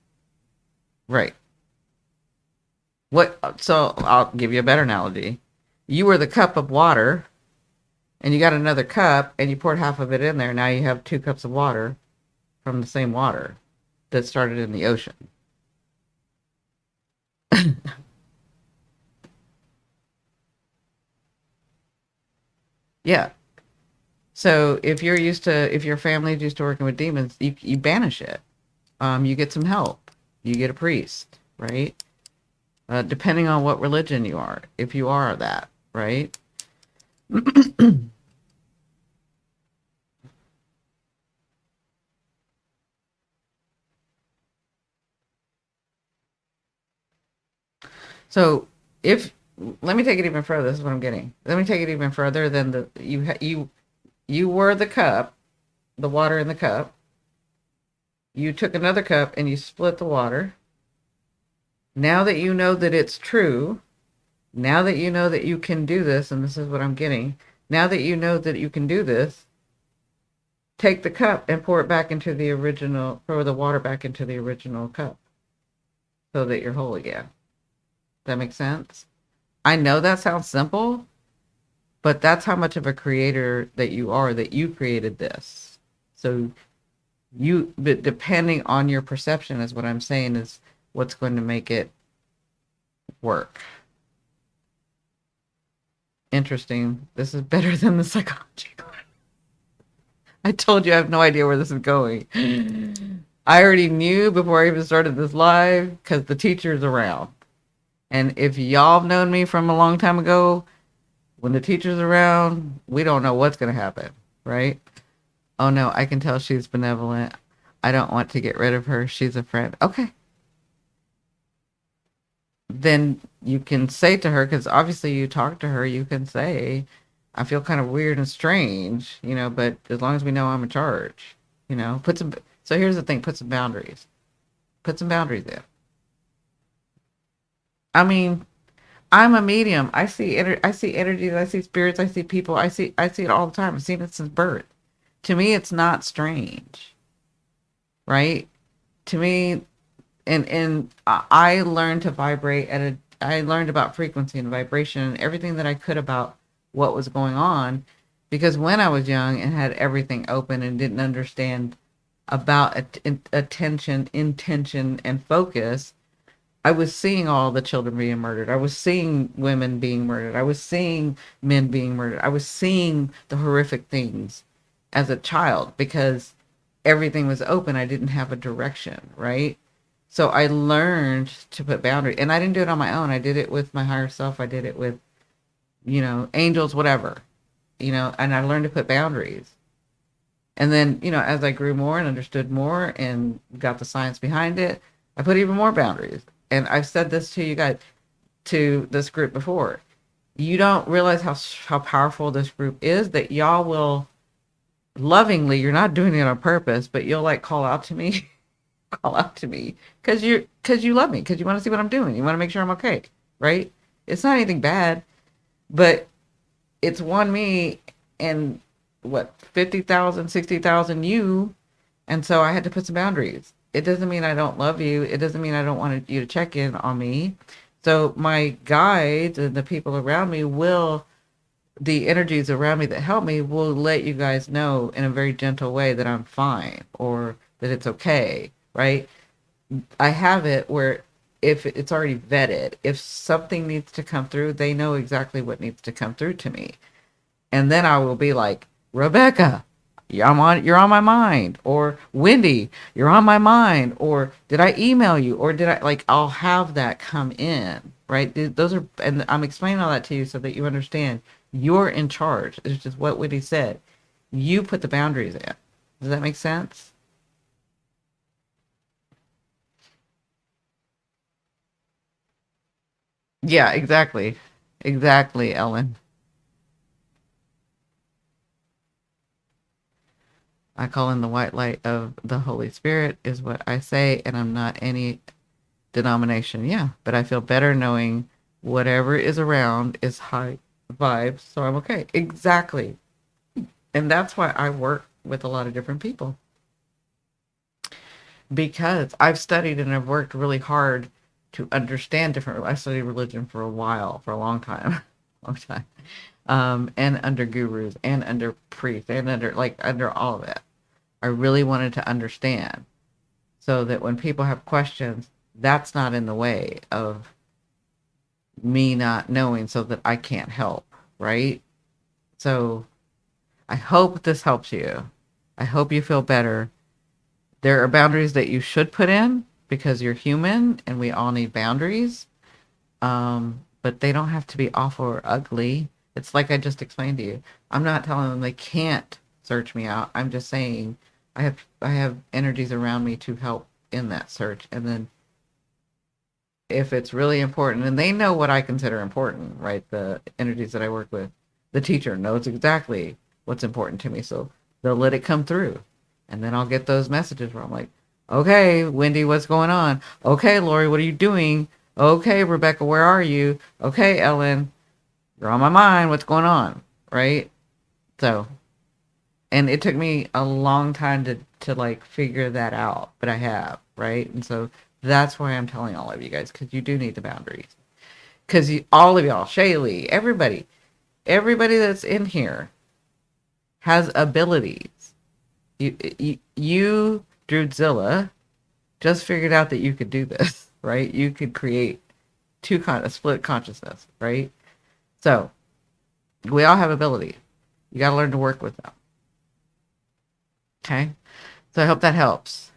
Right. What? So I'll give you a better analogy. You were the cup of water, and you got another cup, and you poured half of it in there. Now you have 2 cups of water from the same water that started in the ocean. Yeah. So if your family's used to working with demons, you banish it. You get some help. You get a priest, right? Depending on what religion you are, if you are that, right? So if, let me take it even further. This is what I'm getting. Let me take it even further than you were the cup, the water in the cup. You took another cup and you split the water. Now that you know that it's true, now that you know that you can do this, and this is what I'm getting. Now that you know that you can do this, take the cup and pour it back into the original, pour the water back into the original cup so that you're whole again. That makes sense? I know that sounds simple, but that's how much of a creator that you are, that you created this. So but depending on your perception is what I'm saying is what's going to make it work. Interesting. This is better than the psychology. I told you I have no idea where this is going. I already knew before I even started this live because the teacher's around. And if y'all have known me from a long time ago, when the teacher's around, we don't know what's going to happen, right? Oh no, I can tell she's benevolent. I don't want to get rid of her. She's a friend. Okay. Then you can say to her, because obviously you talk to her, you can say, I feel kind of weird and strange, but as long as we know I'm in charge, so here's the thing, put some boundaries. Put some boundaries in. I mean, I'm a medium. I see energies, I see spirits, I see people, I see it all the time. I've seen it since birth. To me, it's not strange, right? To me, and I learned to vibrate I learned about frequency and vibration and everything that I could about what was going on, because when I was young and had everything open and didn't understand about attention, intention, and focus, I was seeing all the children being murdered. I was seeing women being murdered. I was seeing men being murdered. I was seeing the horrific things as a child because everything was open. I didn't have a direction, right? So I learned to put boundaries, and I didn't do it on my own. I did it with my higher self. I did it with, angels, whatever, and I learned to put boundaries. And then, as I grew more and understood more and got the science behind it, I put even more boundaries. And I've said this to you guys, to this group before. You don't realize how powerful this group is, that y'all will lovingly, you're not doing it on purpose, but you'll like call out to me, call out to me because you love me, because you want to see what I'm doing. You want to make sure I'm okay, right? It's not anything bad, but it's one me and what 50,000, 60,000 you, and so I had to put some boundaries. It doesn't mean I don't love you. It doesn't mean I don't want you to check in on me. So my guides and the people around me will, the energies around me that help me will let you guys know in a very gentle way that I'm fine or that it's okay, right? I have it where if it's already vetted, if something needs to come through, they know exactly what needs to come through to me. And then I will be like, Rebecca, you're on my mind, or Wendy, you're on my mind, or did I email you, or did I, like, I'll have that come in, right? Those are, and I'm explaining all that to you so that you understand you're in charge. It's just what Wendy said. You put the boundaries in. Does that make sense? Yeah, exactly. Exactly, Ellen. I call in the white light of the Holy Spirit, is what I say, and I'm not any denomination. Yeah, but I feel better knowing whatever is around is high vibes, so I'm okay. Exactly. And that's why I work with a lot of different people, because I've studied and I've worked really hard to understand different. I studied religion for a while, for a long time, long time, and under gurus and under priests and under all of it. I really wanted to understand so that when people have questions, that's not in the way of me not knowing so that I can't help, right? So I hope this helps you. I hope you feel better. There are boundaries that you should put in because you're human and we all need boundaries. But they don't have to be awful or ugly. It's like I just explained to you. I'm not telling them they can't search me out. I'm just saying I have energies around me to help in that search. And then if it's really important, and they know what I consider important, right? The energies that I work with, the teacher knows exactly what's important to me. So they'll let it come through. And then I'll get those messages where I'm like, okay, Wendy, what's going on? Okay, Lori, what are you doing? Okay, Rebecca, where are you? Okay, Ellen, you're on my mind. What's going on? Right? So, and it took me a long time to like figure that out, but I have, right? And so that's why I'm telling all of you guys, because you do need the boundaries. Because all of y'all, Shaylee, everybody that's in here has abilities. You Drudzilla, just figured out that you could do this, right? You could create a split consciousness, right? So we all have ability. You got to learn to work with them. Okay. So I hope that helps.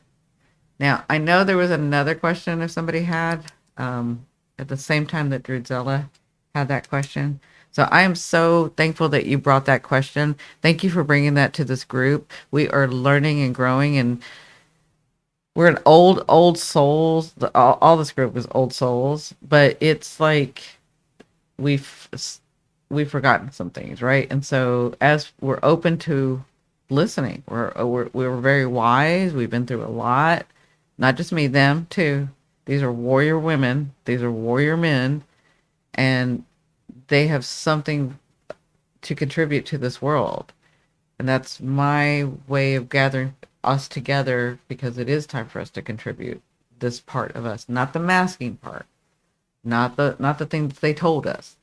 Now, I know there was another question if somebody had at the same time that Drudzilla had that question. So I am so thankful that you brought that question. Thank you for bringing that to this group. We are learning and growing, and we're an old souls. All this group is old souls, but it's like we've we've forgotten some things, right? And so as we're open to listening, we're very wise. We've been through a lot, not just me, them too. These are warrior women. These are warrior men, and they have something to contribute to this world. And that's my way of gathering us together, because it is time for us to contribute this part of us, not the masking part, not the thing that they told us,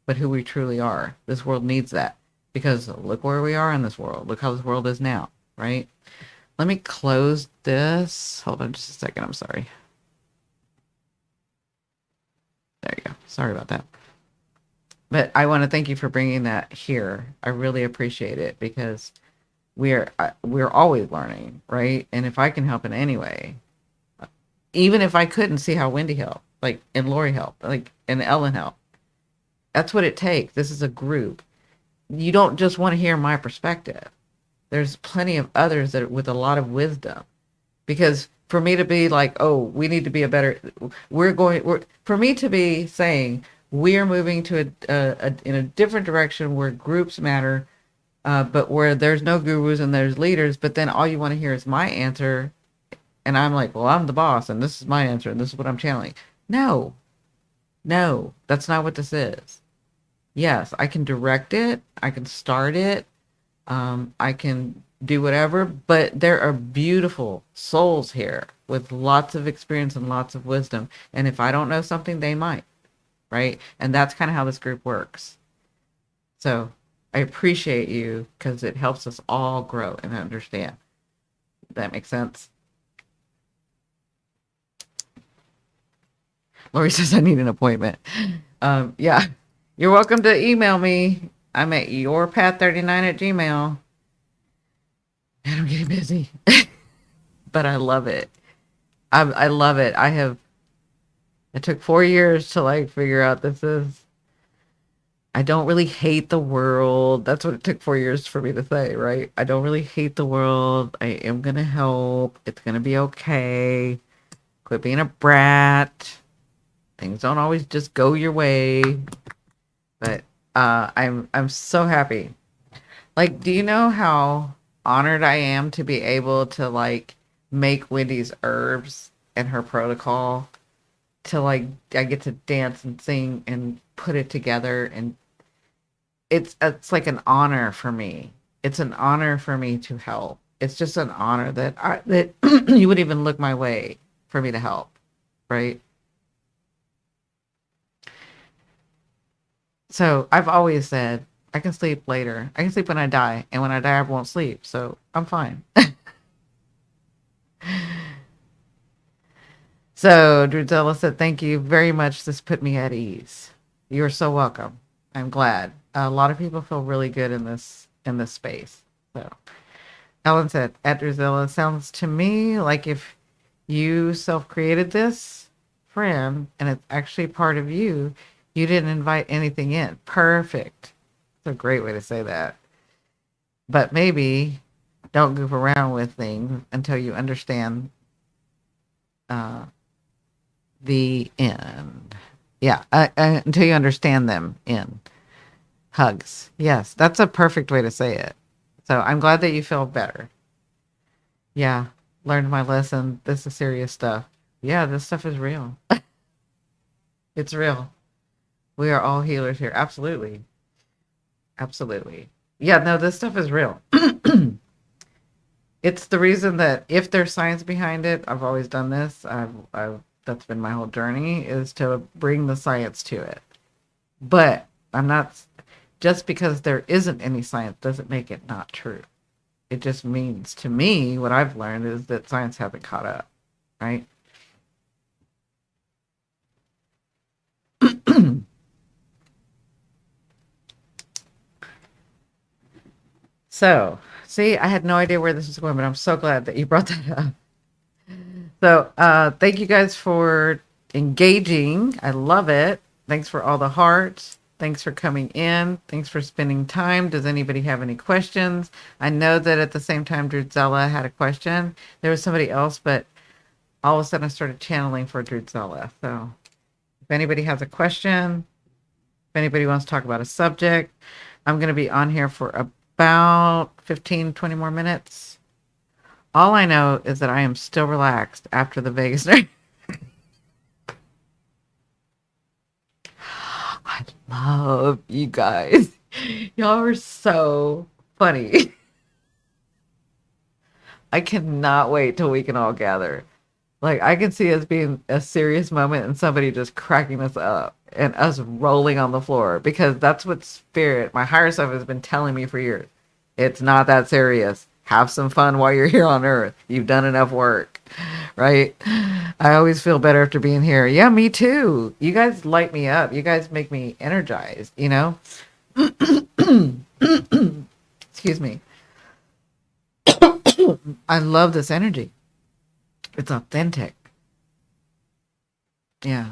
but who we truly are. This world needs that, because look where we are in this world. Look how this world is now, right? Let me close this. Hold on just a second. I'm sorry. There you go. Sorry about that. But I want to thank you for bringing that here. I really appreciate it, because we're always learning, right? And if I can help in any way, even if I couldn't see how Wendy helped, like, and Lori helped, like, and Ellen helped, that's what it takes. This is a group. You don't just want to hear my perspective. There's plenty of others that with a lot of wisdom, because For me to be like, oh, we need to be a better, for me to be saying we're moving to in a different direction where groups matter, but where there's no gurus and there's leaders, but then all you want to hear is my answer. And I'm like, well, I'm the boss and this is my answer and this is what I'm channeling. No, no, that's not what this is. Yes, I can direct it. I can start it. I can do whatever, but there are beautiful souls here with lots of experience and lots of wisdom. And if I don't know something, they might, right? And that's kind of how this group works. So I appreciate you because it helps us all grow and understand. That makes sense. Lori says I need an appointment. Yeah, you're welcome to email me. I'm at yourpath39@gmail. And I'm getting busy, but I love it. I love it. It took 4 years to like figure out this is, I don't really hate the world. That's what it took 4 years for me to say, right? I don't really hate the world. I am going to help. It's going to be okay. Quit being a brat. Things don't always just go your way. But I'm so happy. Like, do you know how honored I am to be able to like make Wendy's herbs and her protocol, to like I get to dance and sing and put it together, and it's like an honor for me. It's an honor for me to help. It's just an honor that you would even look my way for me to help, right? So I've always said I can sleep later. I can sleep when I die, and when I die, I won't sleep. So I'm fine. So Druzella said, "Thank you very much. This put me at ease. You're so welcome. I'm glad. A lot of people feel really good in this space." So Ellen said, "At Druzella, sounds to me like if you self-created this friend and it's actually part of you, you didn't invite anything in. Perfect. It's a great way to say that. But maybe don't goof around with things until you understand uh, the end. Yeah, until you understand them in hugs. Yes, that's a perfect way to say it. So I'm glad that you feel better. Yeah, learned my lesson. This is serious stuff. Yeah, this stuff is real. It's real. We are all healers here. Absolutely. Absolutely. Yeah, no, this stuff is real. It's the reason that if there's science behind it, I've always done this. That's been my whole journey, is to bring the science to it. But I'm not, just because there isn't any science doesn't make it not true. It just means, to me, what I've learned is that science hasn't caught up, right? So, see, I had no idea where this was going, but I'm so glad that you brought that up. So, thank you guys for engaging. I love it. Thanks for all the hearts. Thanks for coming in. Thanks for spending time. Does anybody have any questions? I know that at the same time, Druzella had a question. There was somebody else, but all of a sudden I started channeling for Druzella. So, if anybody has a question, if anybody wants to talk about a subject, I'm going to be on here for about 15, 20 more minutes. All I know is that I am still relaxed after the Vegas night. I love you guys. Y'all are so funny. I cannot wait till we can all gather. Like, I can see us being a serious moment and somebody just cracking us up and us rolling on the floor, because that's what spirit, my higher self, has been telling me for years. It's not that serious. Have some fun while you're here on earth. You've done enough work, right? I always feel better after being here. Yeah, me too. You guys light me up. You guys make me energized, you know? Excuse me. I love this energy. It's authentic. Yeah.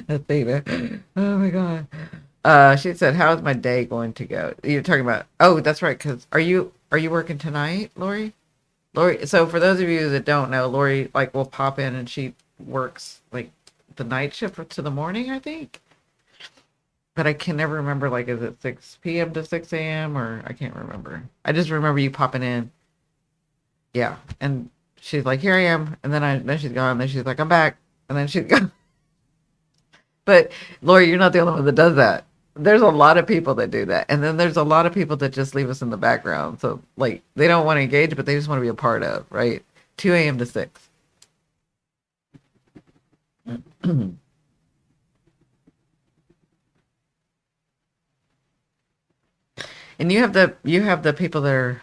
Athena. Oh my God. She said, "How's my day going to go?" You're talking about. Oh, that's right. Because are you working tonight, Lori? Lori. So for those of you that don't know, Lori like will pop in and she works like the night shift to the morning, I think. But I can never remember. Like, is it 6 p.m. to 6 a.m. or I can't remember. I just remember you popping in. Yeah, and she's like, "Here I am," and then she's gone. Then she's like, "I'm back," and then she's gone. But Lori, you're not the only one that does that. There's a lot of people that do that. And then there's a lot of people that just leave us in the background. So like they don't want to engage, but they just want to be a part of, right? 2 a.m. to 6. And you have the people that are,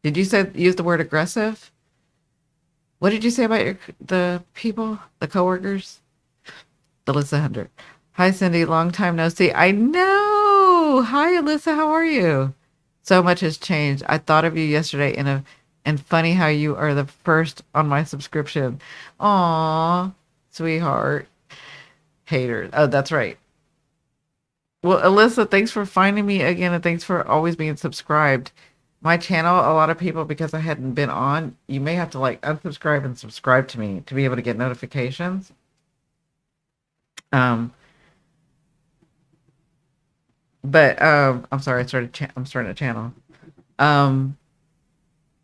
did you say use the word aggressive? What did you say about the people, the coworkers? Alyssa Hunter. Hi Cindy, long time no see. I know. Hi Alyssa, how are you? So much has changed. I thought of you yesterday and funny how you are the first on my subscription. Aw, sweetheart. Haters. Oh, that's right. Well, Alyssa, thanks for finding me again and thanks for always being subscribed. My channel, a lot of people, because I hadn't been on, you may have to like unsubscribe and subscribe to me to be able to get notifications. Um, but I'm sorry, I'm starting a channel. Um,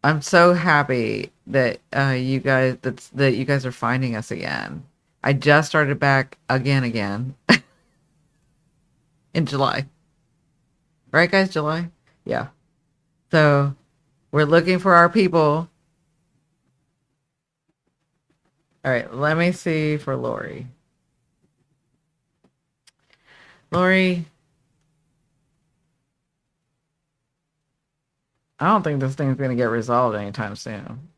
I'm so happy that that you guys are finding us again. I just started back again in July. Right, guys? July? Yeah. So we're looking for our people. All right, let me see for Lori. Lori, I don't think this thing's gonna get resolved anytime soon.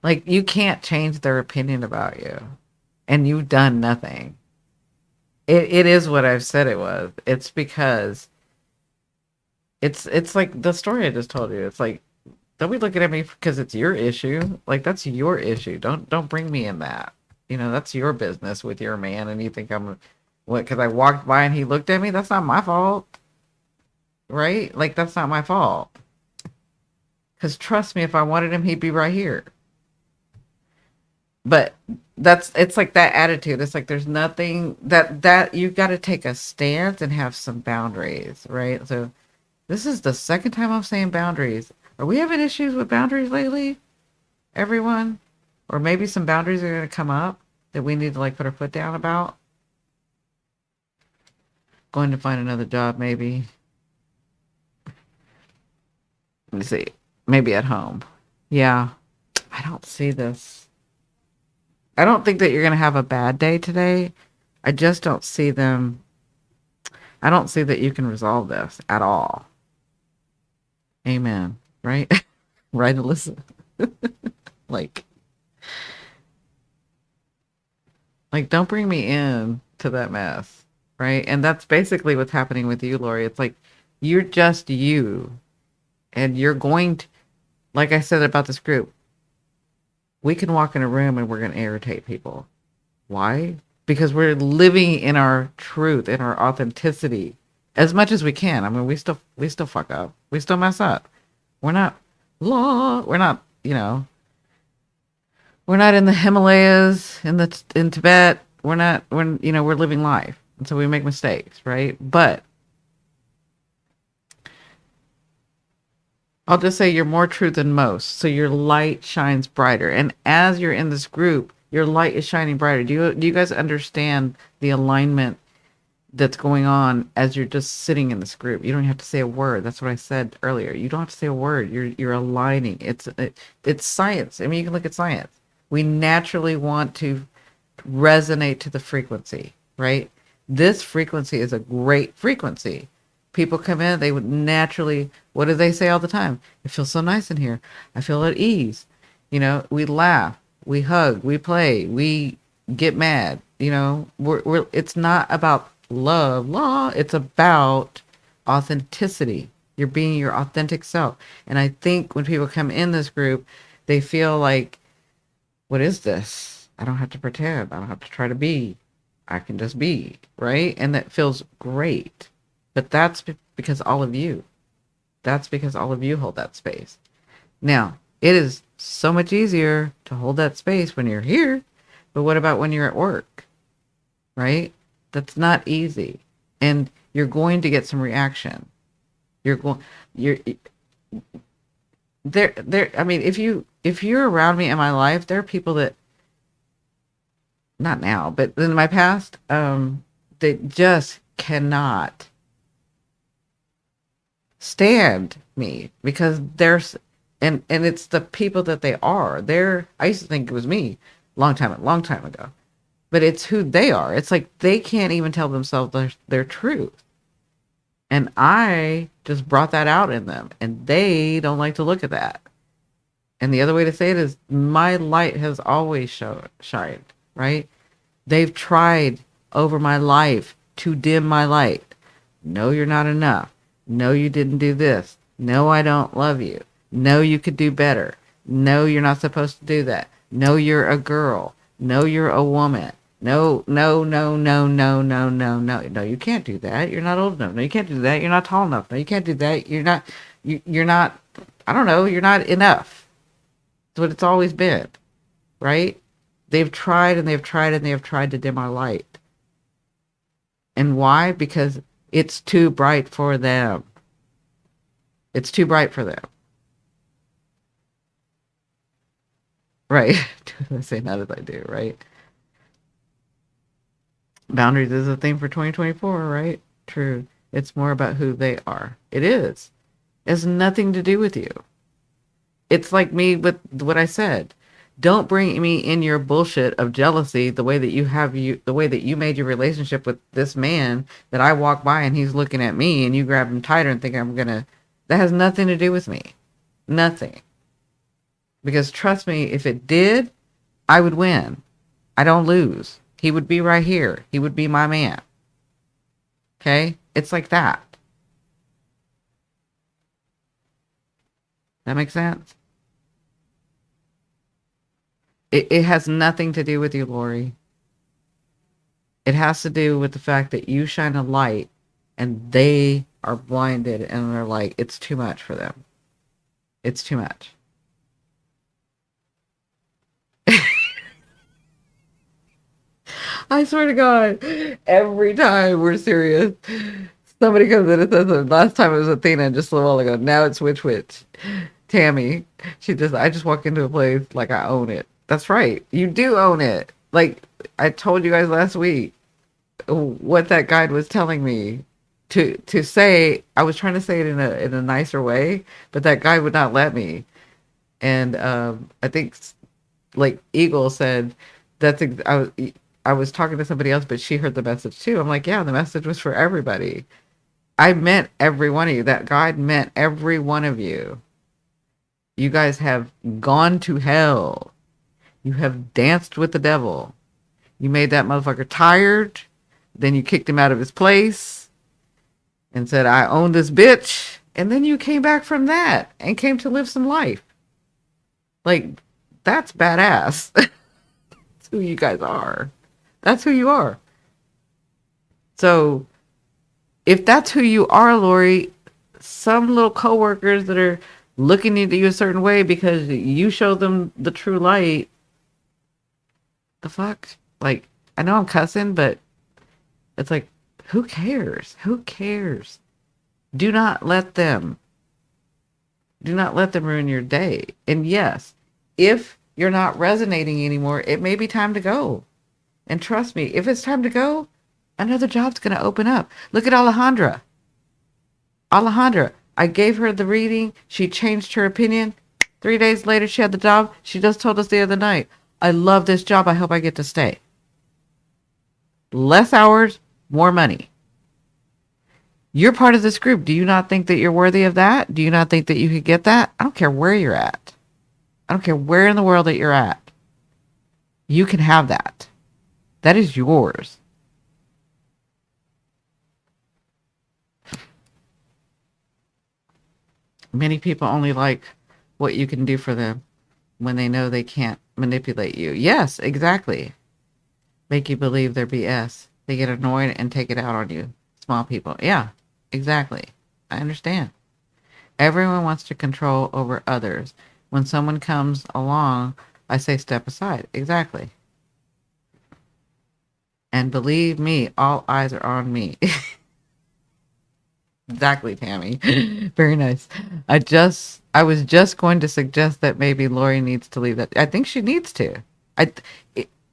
Like you can't change their opinion about you, and you've done nothing. It is what I've said it was. It's because it's like the story I just told you. It's like don't be looking at me because it's your issue. Like that's your issue. Don't bring me in that. That's your business with your man, and you think I'm what? Because I walked by and he looked at me. That's not my fault, right? Like that's not my fault. Because trust me, if I wanted him, he'd be right here. But it's like that attitude. It's like there's nothing that you got to take a stance and have some boundaries, right? So this is the second time I'm saying boundaries. Are we having issues with boundaries lately, everyone? Or maybe some boundaries are going to come up that we need to like put our foot down about. Going to find another job, maybe. Let me see. Maybe at home. Yeah. I don't see this. I don't think that you're going to have a bad day today. I just don't see them. I don't see that you can resolve this at all. Amen. Right? Right, Alyssa? like, don't bring me in to that mess. Right? And that's basically what's happening with you, Lori. It's like, you're just you. And you're going to, like I said about this group, we can walk in a room and we're going to irritate people. Why? Because we're living in our truth, in our authenticity, as much as we can. I mean, we still fuck up. We still mess up. We're not we're not, we're not in the Himalayas, in Tibet. We're living life. And so we make mistakes, right? But I'll just say you're more true than most. So your light shines brighter. And as you're in this group, your light is shining brighter. Do you guys understand the alignment that's going on as you're just sitting in this group? You don't have to say a word. That's what I said earlier. You don't have to say a word. You're aligning. It's science. I mean, you can look at science. We naturally want to resonate to the frequency, right? This frequency is a great frequency. People come in, they would naturally, what do they say all the time? It feels so nice in here. I feel at ease. We laugh, we hug, we play, we get mad. It's not about love, law. It's about authenticity. You're being your authentic self. And I think when people come in this group, they feel like, what is this? I don't have to pretend. I don't have to try to be. I can just be, right? And that feels great. But because all of you. That's because all of you hold that space. Now, it is so much easier to hold that space when you're here, but what about when you're at work, right? That's not easy. And you're going to get some reaction. You're there. I mean, if you're around me in my life, there are people that, not now, but in my past, that just cannot stand me because there's and it's the people that they are. I used to think it was me long time ago. But it's who they are. It's like they can't even tell themselves their truth. And I just brought that out in them and they don't like to look at that. And the other way to say it is my light has always shined, right? They've tried over my life to dim my light. No, you're not enough. No, you didn't do this. No, I don't love you. No, you could do better. No, you're not supposed to do that. No, you're a girl. No, you're a woman. No, no, no, no, no, no, no, no. No, you can't do that. You're not old enough. No, you can't do that. You're not tall enough. No, you can't do that. You're not, I don't know, you're not enough. That's what it's always been, right? They've tried and they've tried and they have tried to dim our light. And why? Because it's too bright for them. It's too bright for them. Right? Do I say not as I do, right? Boundaries is a thing for 2024, right? True. It's more about who they are. It is. It has nothing to do with you. It's like me with what I said. Don't bring me in your bullshit of jealousy the way that the way that you made your relationship with this man that I walk by and he's looking at me and you grab him tighter and think that has nothing to do with me. Nothing. Because trust me, if it did, I would win. I don't lose. He would be right here. He would be my man. Okay? It's like that. That makes sense? It has nothing to do with you, Lori. It has to do with the fact that you shine a light and they are blinded and they're like, it's too much for them. It's too much. I swear to God, every time we're serious, somebody comes in and says something. Last time it was Athena, just a little while ago. Now it's Witch. Tammy. I just walk into a place like I own it. That's right. You do own it. Like I told you guys last week what that guide was telling me to say. I was trying to say it in a nicer way, but that guy would not let me. And I think like Eagle said I was talking to somebody else, but she heard the message too. I'm like, yeah, the message was for everybody. I meant every one of you. That guide meant every one of you. You guys have gone to hell. You have danced with the devil. You made that motherfucker tired. Then you kicked him out of his place and said, I own this bitch. And then you came back from that and came to live some life. Like, that's badass. That's who you guys are. That's who you are. So, if that's who you are, Lori, some little coworkers that are looking at you a certain way because you show them the true light, the fuck? Like, I know I'm cussing, but it's like, who cares? Who cares? Do not let them ruin your day. And yes, if you're not resonating anymore, it may be time to go. And trust me, if it's time to go, another job's going to open up. Look at Alejandra. I gave her the reading. She changed her opinion. 3 days later, she had the job. She just told us the other night, I love this job. I hope I get to stay. Less hours, more money. You're part of this group. Do you not think that you're worthy of that? Do you not think that you could get that? I don't care where you're at. I don't care where in the world that you're at. You can have that. That is yours. Many people only like what you can do for them when they know they can't manipulate you. Yes, exactly. Make you believe they're BS. They get annoyed and take it out on you. Small people. Yeah, exactly. I understand. Everyone wants to control over others. When someone comes along, I say step aside. Exactly. And believe me, all eyes are on me. Exactly, Tammy. Very nice. I was just going to suggest that maybe Lori needs to leave that. I think she needs to.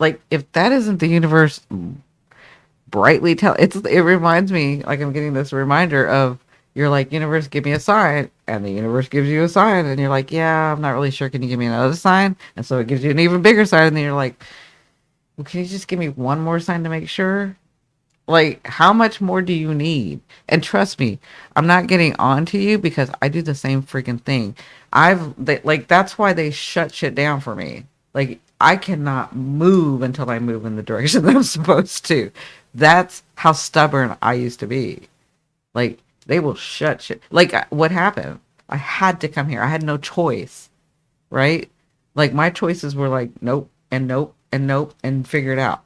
Like if that isn't the universe brightly tell it reminds me like I'm getting this reminder of you're like, universe, give me a sign, and the universe gives you a sign, and you're like, yeah, I'm not really sure. Can you give me another sign? And so it gives you an even bigger sign, and then you're like, well, can you just give me one more sign to make sure? Like, how much more do you need? And trust me, I'm not getting on to you because I do the same freaking thing. That's why they shut shit down for me. Like, I cannot move until I move in the direction that I'm supposed to. That's how stubborn I used to be. Like, they will shut shit. Like, what happened? I had to come here. I had no choice, right? Like, my choices were like, nope, and nope, and nope, and figure it out,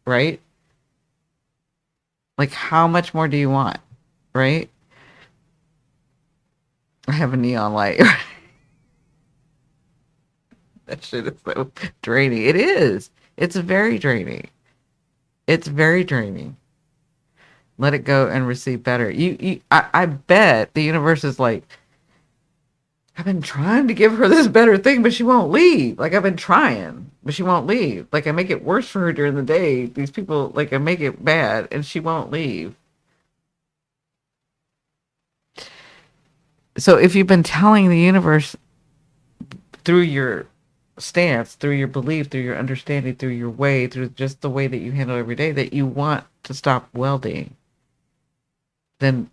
right? Like, how much more do you want? Right? I have a neon light. That shit is so draining. It is. It's very draining. It's very draining. Let it go and receive better. I bet the universe is like, I've been trying to give her this better thing, but she won't leave. Like, I've been trying, but she won't leave. Like, I make it worse for her during the day. These people, like, I make it bad, and she won't leave. So if you've been telling the universe through your stance, through your belief, through your understanding, through your way, through just the way that you handle every day, that you want to stop welding, then,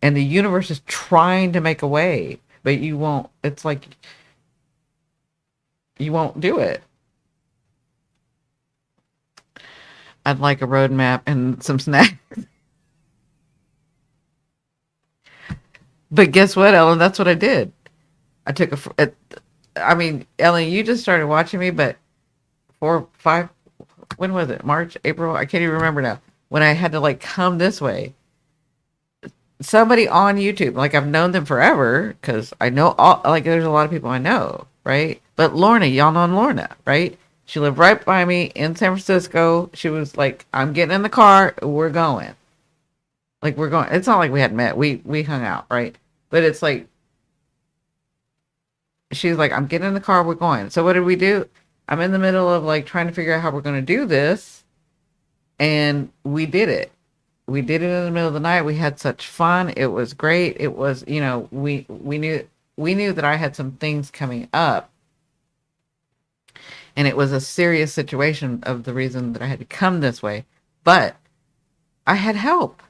and the universe is trying to make a way, but you won't, it's like, you won't do it. I'd like a roadmap and some snacks. But guess what, Ellen? That's what I did. I took I mean, Ellen, you just started watching me, but 5, when was it? March, April? I can't even remember now. When I had to like come this way. Somebody on YouTube, like I've known them forever because I know all, like there's a lot of people I know, right? But Lorna, y'all know Lorna, right? She lived right by me in San Francisco. She was like, I'm getting in the car, we're going. Like we're going. It's not like we hadn't met. We hung out, right? But it's like she's like, I'm getting in the car, we're going. So what did we do? I'm in the middle of like trying to figure out how we're gonna do this. And we did it. We did it in the middle of the night. We had such fun. It was great. It was, we knew that I had some things coming up, and it was a serious situation of the reason that I had to come this way. But I had help.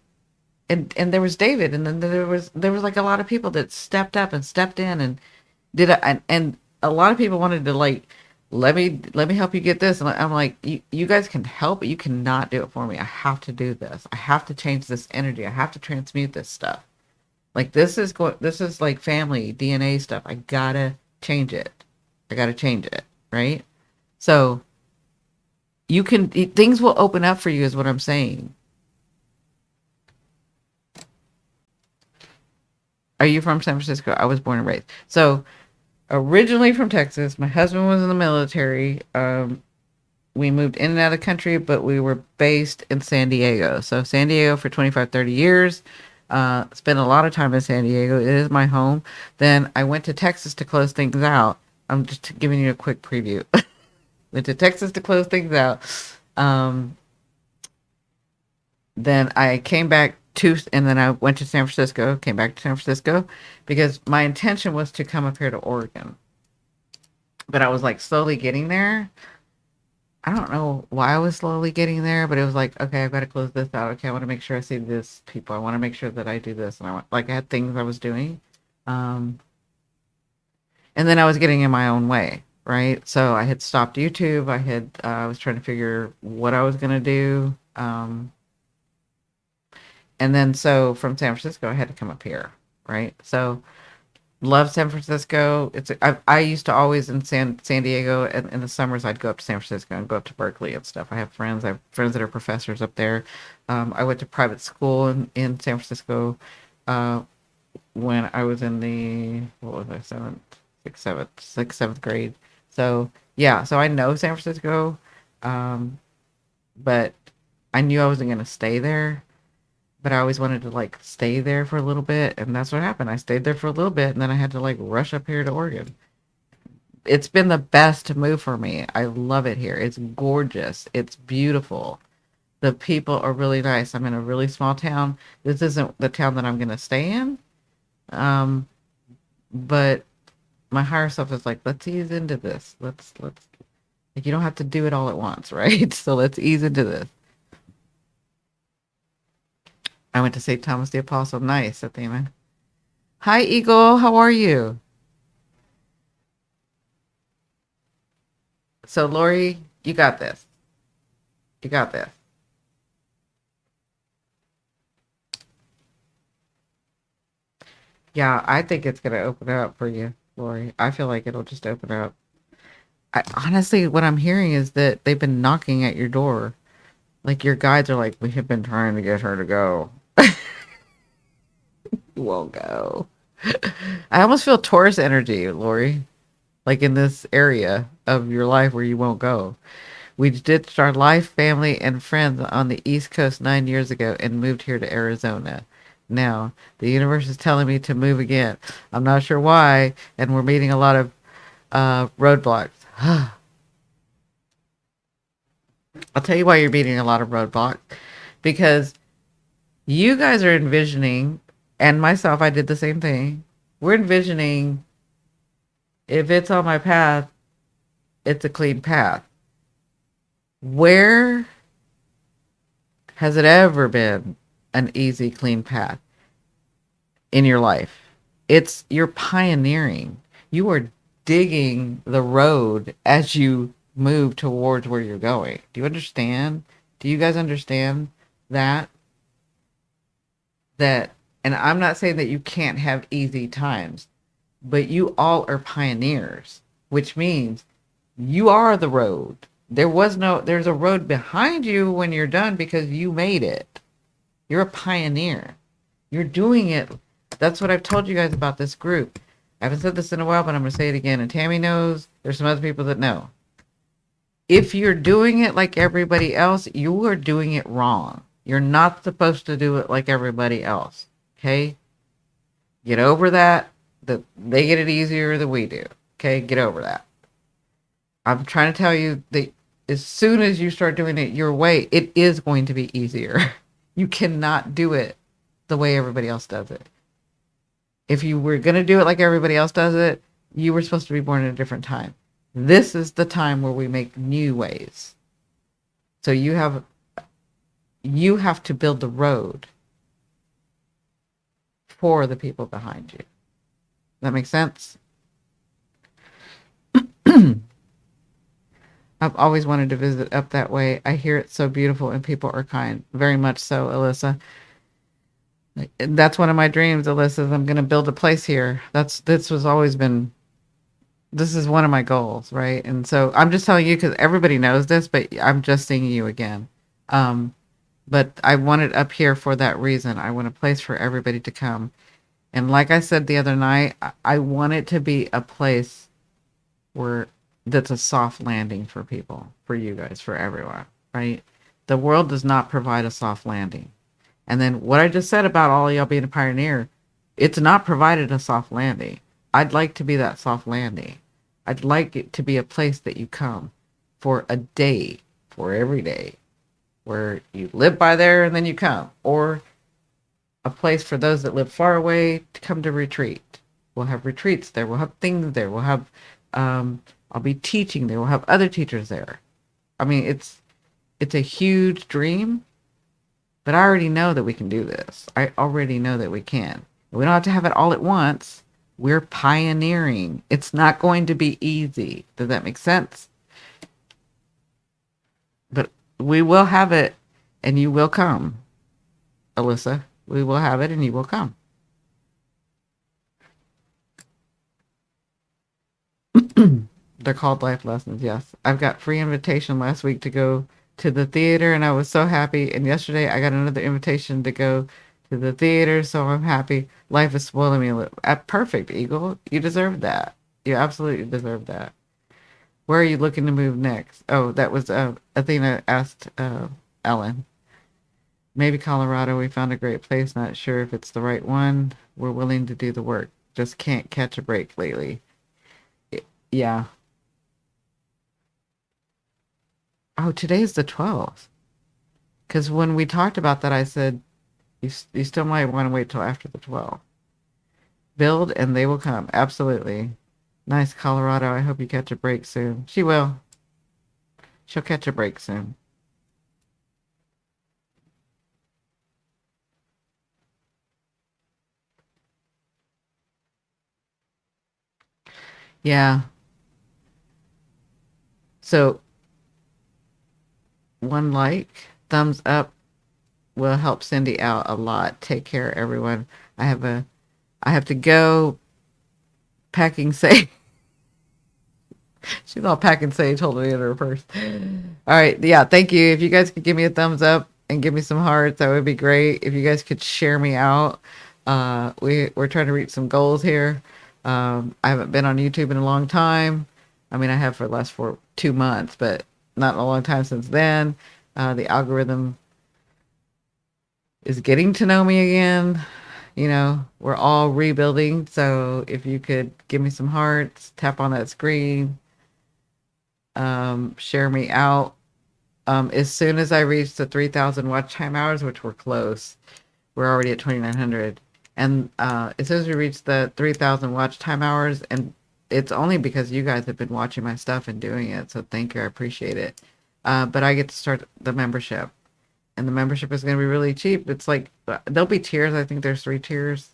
And there was David, and then there was like a lot of people that stepped up and stepped in and did it, and a lot of people wanted to like let me help you get this, and I'm like, you guys can help, but you cannot do it for me. I have to do this. I have to change this energy. I have to transmute this stuff. Like this is like family DNA stuff. I gotta change it. I gotta change it, right? So you can, things will open up for you, is what I'm saying. Are you from San Francisco? I was born and raised. So originally from Texas. My husband was in the military. We moved in and out of the country, but we were based in San Diego. So San Diego for 25, 30 years. Spent a lot of time in San Diego. It is my home. Then I went to Texas to close things out. I'm just giving you a quick preview. Went to Texas to close things out. Then I came back and then I went to San Francisco, came back to San Francisco because my intention was to come up here to Oregon. But I was like slowly getting there. I don't know why I was slowly getting there, but it was like, okay, I've got to close this out. Okay, I want to make sure I see this people. I want to make sure that I do this. And I had things I was doing. And then I was getting in my own way, right? So I had stopped YouTube. I was trying to figure what I was going to do. And then so from San Francisco, I had to come up here, right? So Love San Francisco. I used to always in San Diego, and in the summers I'd go up to San Francisco and go up to Berkeley and stuff. I have friends that are professors up there. I went to private school in San Francisco uh, when I was in the what was I seventh grade. So yeah, so I know San Francisco, um, but I knew I wasn't gonna stay there. But I always wanted to like stay there for a little bit, and that's what happened. I stayed there for a little bit, and then I had to like rush up here to Oregon. It's been the best move for me. I love it here. It's gorgeous. It's beautiful. The people are really nice. I'm in a really small town. This isn't the town that I'm gonna stay in. Um, but my higher self is like, let's ease into this. Let's like you don't have to do it all at once, right? So let's ease into this. I went to St. Thomas the Apostle. Nice, Athena. Hi, Eagle. How are you? So, Lori, you got this. You got this. Yeah, I think it's gonna open up for you, Lori. I feel like it'll just open up. I honestly, what I'm hearing is that they've been knocking at your door. Like your guides are like, we have been trying to get her to go. You won't go. I almost feel Taurus energy, Lori. Like in this area of your life where you won't go. We ditched our life, family, and friends on the East Coast 9 years ago and moved here to Arizona. Now, the universe is telling me to move again. I'm not sure why, and we're meeting a lot of roadblocks. I'll tell you why you're meeting a lot of roadblocks. Because you guys are envisioning, and myself, I did the same thing. We're envisioning if it's on my path, it's a clean path. Where has it ever been an easy, clean path in your life? It's you're pioneering. You are digging the road as you move towards where you're going. Do you understand? Do you guys understand that? That, and I'm not saying that you can't have easy times, but you all are pioneers, which means you are the road. There's a road behind you when you're done because you made it. You're a pioneer. You're doing it. That's what I've told you guys about this group. I haven't said this in a while, but I'm going to say it again. And Tammy knows. There's some other people that know. If you're doing it like everybody else, you are doing it wrong. You're not supposed to do it like everybody else. Okay? Get over that. That they get it easier than we do. Okay? Get over that. I'm trying to tell you that as soon as you start doing it your way, it is going to be easier. You cannot do it the way everybody else does it. If you were going to do it like everybody else does it, you were supposed to be born at a different time. This is the time where we make new ways. So you have to build the road for the people behind you. That makes sense? I've always wanted to visit up that way. I hear it's so beautiful and people are kind. Very much so, Alyssa. That's one of my dreams, Alyssa. Is I'm going to build a place here. This is one of my goals, right? And so I'm just telling you because everybody knows this, but I'm just seeing you again. But I want it up here for that reason. I want a place for everybody to come. And like I said the other night, I want it to be a place where that's a soft landing for people, for you guys, for everyone, right? The world does not provide a soft landing. And then what I just said about all of y'all being a pioneer, it's not provided a soft landing. I'd like to be that soft landing. I'd like it to be a place that you come for a day, for every day, where you live by there and then you come. Or a place for those that live far away to come to retreat. We'll have retreats there. We'll have things there. We'll have, I'll be teaching there. We'll have other teachers there. I mean, it's a huge dream, but I already know that we can do this. I already know that we can. We don't have to have it all at once. We're pioneering. It's not going to be easy. Does that make sense? But we will have it and you will come, Alyssa. We will have it and you will come. They're called life lessons. Yes. I've got free invitation last week to go to the theater and I was so happy. And yesterday I got another invitation to go to the theater, so I'm happy. Life is spoiling me a little. Perfect, Eagle. You deserve that. You absolutely deserve that. Where are you looking to move next? Oh, that was Athena asked Ellen. Maybe Colorado. We found a great place. Not sure if it's the right one. We're willing to do the work. Just can't catch a break lately. Yeah. Oh, today's the 12th. Because when we talked about that, I said, you still might want to wait till after the 12th. Build and they will come. Absolutely. Nice, Colorado. I hope you catch a break soon. She will. She'll catch a break soon. Yeah. So, one like, thumbs up will help Cindi out a lot. Take care, everyone. I have to go packing safe. She's all pack and sage holding it in her purse. All right. Yeah. Thank you. If you guys could give me a thumbs up and give me some hearts, that would be great. If you guys could share me out, we're trying to reach some goals here. I haven't been on YouTube in a long time. I mean, I have for the last 2 months, but not in a long time since then. The algorithm is getting to know me again. You know, we're all rebuilding. So if you could give me some hearts, tap on that screen, share me out. As soon as I reach the 3,000 watch time hours, which we're close, we're already at 2,900. And as soon as we reach the 3,000 watch time hours, and it's only because you guys have been watching my stuff and doing it. So thank you. I appreciate it. But I get to start the membership. And the membership is going to be really cheap. It's like, there'll be tiers. I think there's 3 tiers.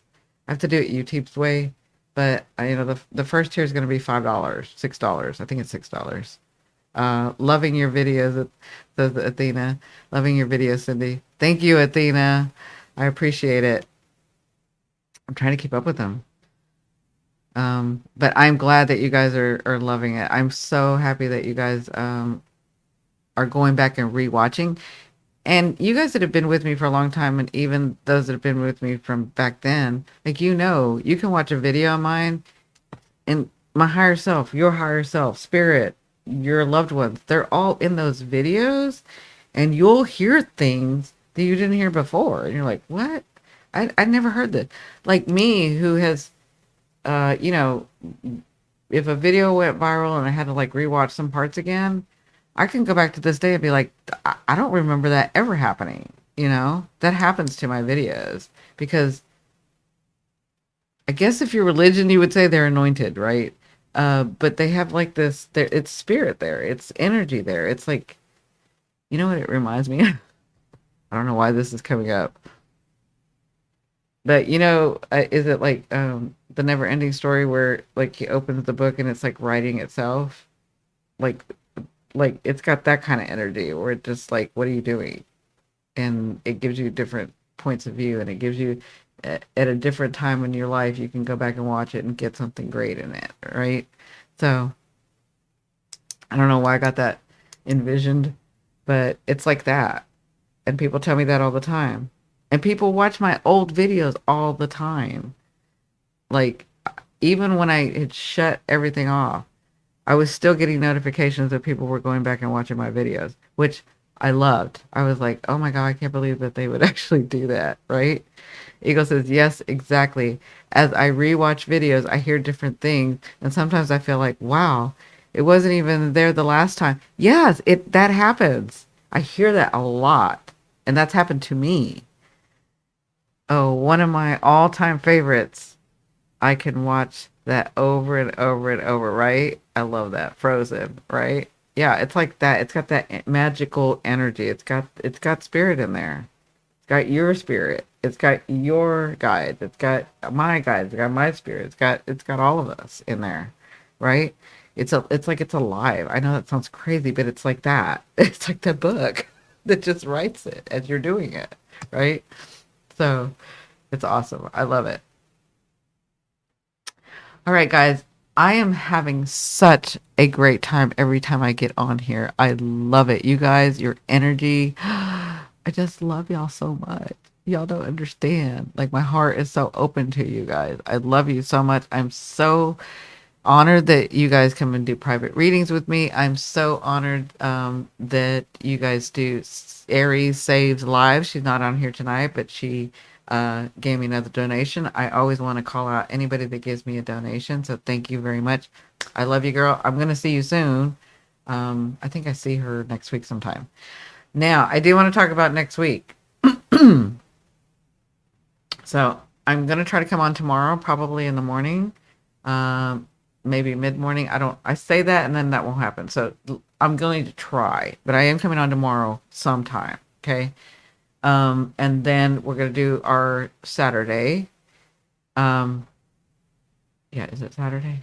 I have to do it YouTube's way. But, the first tier is going to be $5, $6. I think it's $6. Loving your videos, says Athena. Loving your videos, Cindi. Thank you, Athena. I appreciate it. I'm trying to keep up with them. But I'm glad that you guys are loving it. I'm so happy that you guys are going back and rewatching. And you guys that have been with me for a long time, and even those that have been with me from back then, like, you can watch a video of mine and my higher self, your higher self, spirit, your loved ones, they're all in those videos, and you'll hear things that you didn't hear before. And you're like, what? I never heard that. Like me, who has, you know, if a video went viral and I had to like rewatch some parts again, I can go back to this day and be like, I don't remember that ever happening. That happens to my videos because I guess if you're religion, you would say they're anointed, right? But they have like this, it's spirit there, it's energy there. It's like, you know what it reminds me of? I don't know why this is coming up. But is it like the never ending story where like he opens the book and it's like writing itself? Like it's got that kind of energy where it just like, what are you doing? And it gives you different points of view, and it gives you at a different time in your life, you can go back and watch it and get something great in it, right? So I don't know why I got that envisioned, but it's like that. And people tell me that all the time. And people watch my old videos all the time. Like, even when I had shut everything off, I was still getting notifications that people were going back and watching my videos, which I loved. I was like, oh my God, I can't believe that they would actually do that, right? Eagle says, yes, exactly. As I rewatch videos, I hear different things. And sometimes I feel like, wow, it wasn't even there the last time. Yes, that happens. I hear that a lot. And that's happened to me. Oh, one of my all-time favorites. I can watch that over and over and over, right? I love that. Frozen, right? Yeah, it's like that. It's got that magical energy. It's got spirit in there. It's got your spirit. It's got your guide. It's got my guide. It's got my spirit. It's got all of us in there, right? It's like it's alive. I know that sounds crazy, but it's like that. It's like the book that just writes it as you're doing it, right? So it's awesome. I love it. All right, guys. I am having such a great time every time I get on here. I love it. You guys, your energy. I just love y'all so much. Y'all don't understand. Like, my heart is so open to you guys. I love you so much. I'm so honored that you guys come and do private readings with me. I'm so honored that you guys do Aries Saves Lives. She's not on here tonight, but she gave me another donation. I always want to call out anybody that gives me a donation. So thank you very much. I love you, girl. I'm going to see you soon. I think I see her next week sometime. Now, I do want to talk about next week. So I'm going to try to come on tomorrow, probably in the morning. Maybe mid-morning. I say that and then that won't happen. So I'm going to try, but I am coming on tomorrow sometime. Okay. And then we're going to do our Saturday. Yeah. Is it Saturday?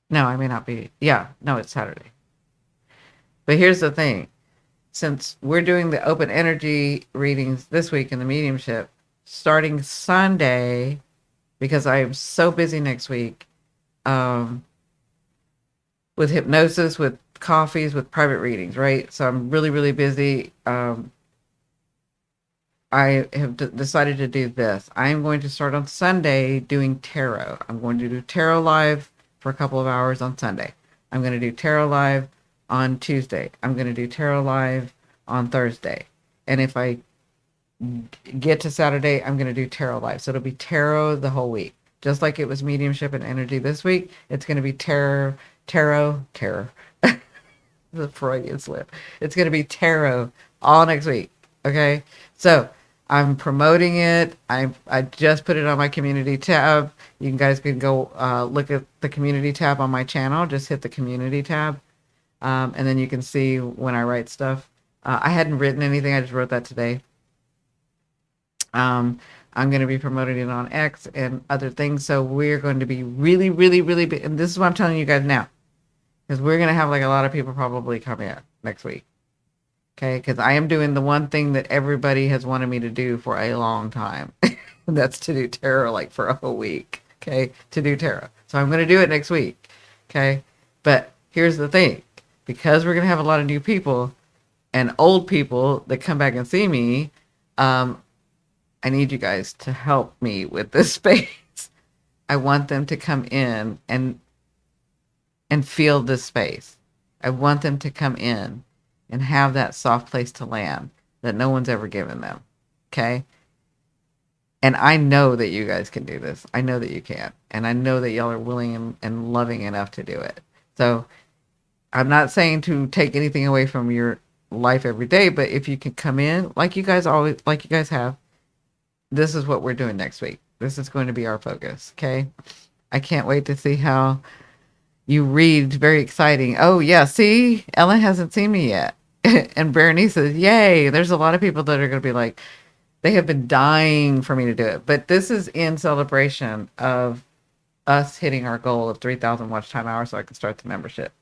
No, I may not be. Yeah. No, it's Saturday. But here's the thing. Since we're doing the open energy readings this week in the mediumship, starting Sunday, because I am so busy next week, with hypnosis, with coffees, with private readings, right? So I'm really, really busy. I have decided to do this. I am going to start on Sunday doing tarot. I'm going to do tarot live for a couple of hours on Sunday. I'm going to do tarot live on Tuesday. I'm going to do tarot live on Thursday. And if I get to Saturday, I'm going to do tarot live. So it'll be tarot the whole week. Just like it was mediumship and energy this week, it's going to be tarot. The Freudian slip. It's going to be tarot all next week. Okay. So I'm promoting it. I just put it on my community tab. You guys can go look at the community tab on my channel. Just hit the community tab. And then you can see when I write stuff. I hadn't written anything. I just wrote that today. I'm going to be promoting it on X and other things. So we're going to be really, really, really big. And this is what I'm telling you guys now. Because we're going to have like a lot of people probably come in next week. Okay. Because I am doing the one thing that everybody has wanted me to do for a long time. That's to do tarot like for a whole week. Okay. To do tarot. So I'm going to do it next week. Okay. But here's the thing. Because we're going to have a lot of new people and old people that come back and see me, I need you guys to help me with this space. I want them to come in and feel this space. I want them to come in and have that soft place to land that no one's ever given them. Okay? And I know that you guys can do this. I know that you can. And I know that y'all are willing and loving enough to do it. So I'm not saying to take anything away from your life every day, but if you can come in like you guys have, this is what we're doing next week. This is going to be our focus. Okay? I can't wait to see how you read. Very exciting. Oh yeah, see, Ellen hasn't seen me yet. And Berenice says, yay. There's a lot of people that are going to be like, they have been dying for me to do it. But this is in celebration of us hitting our goal of 3,000 watch time hours so I can start the membership.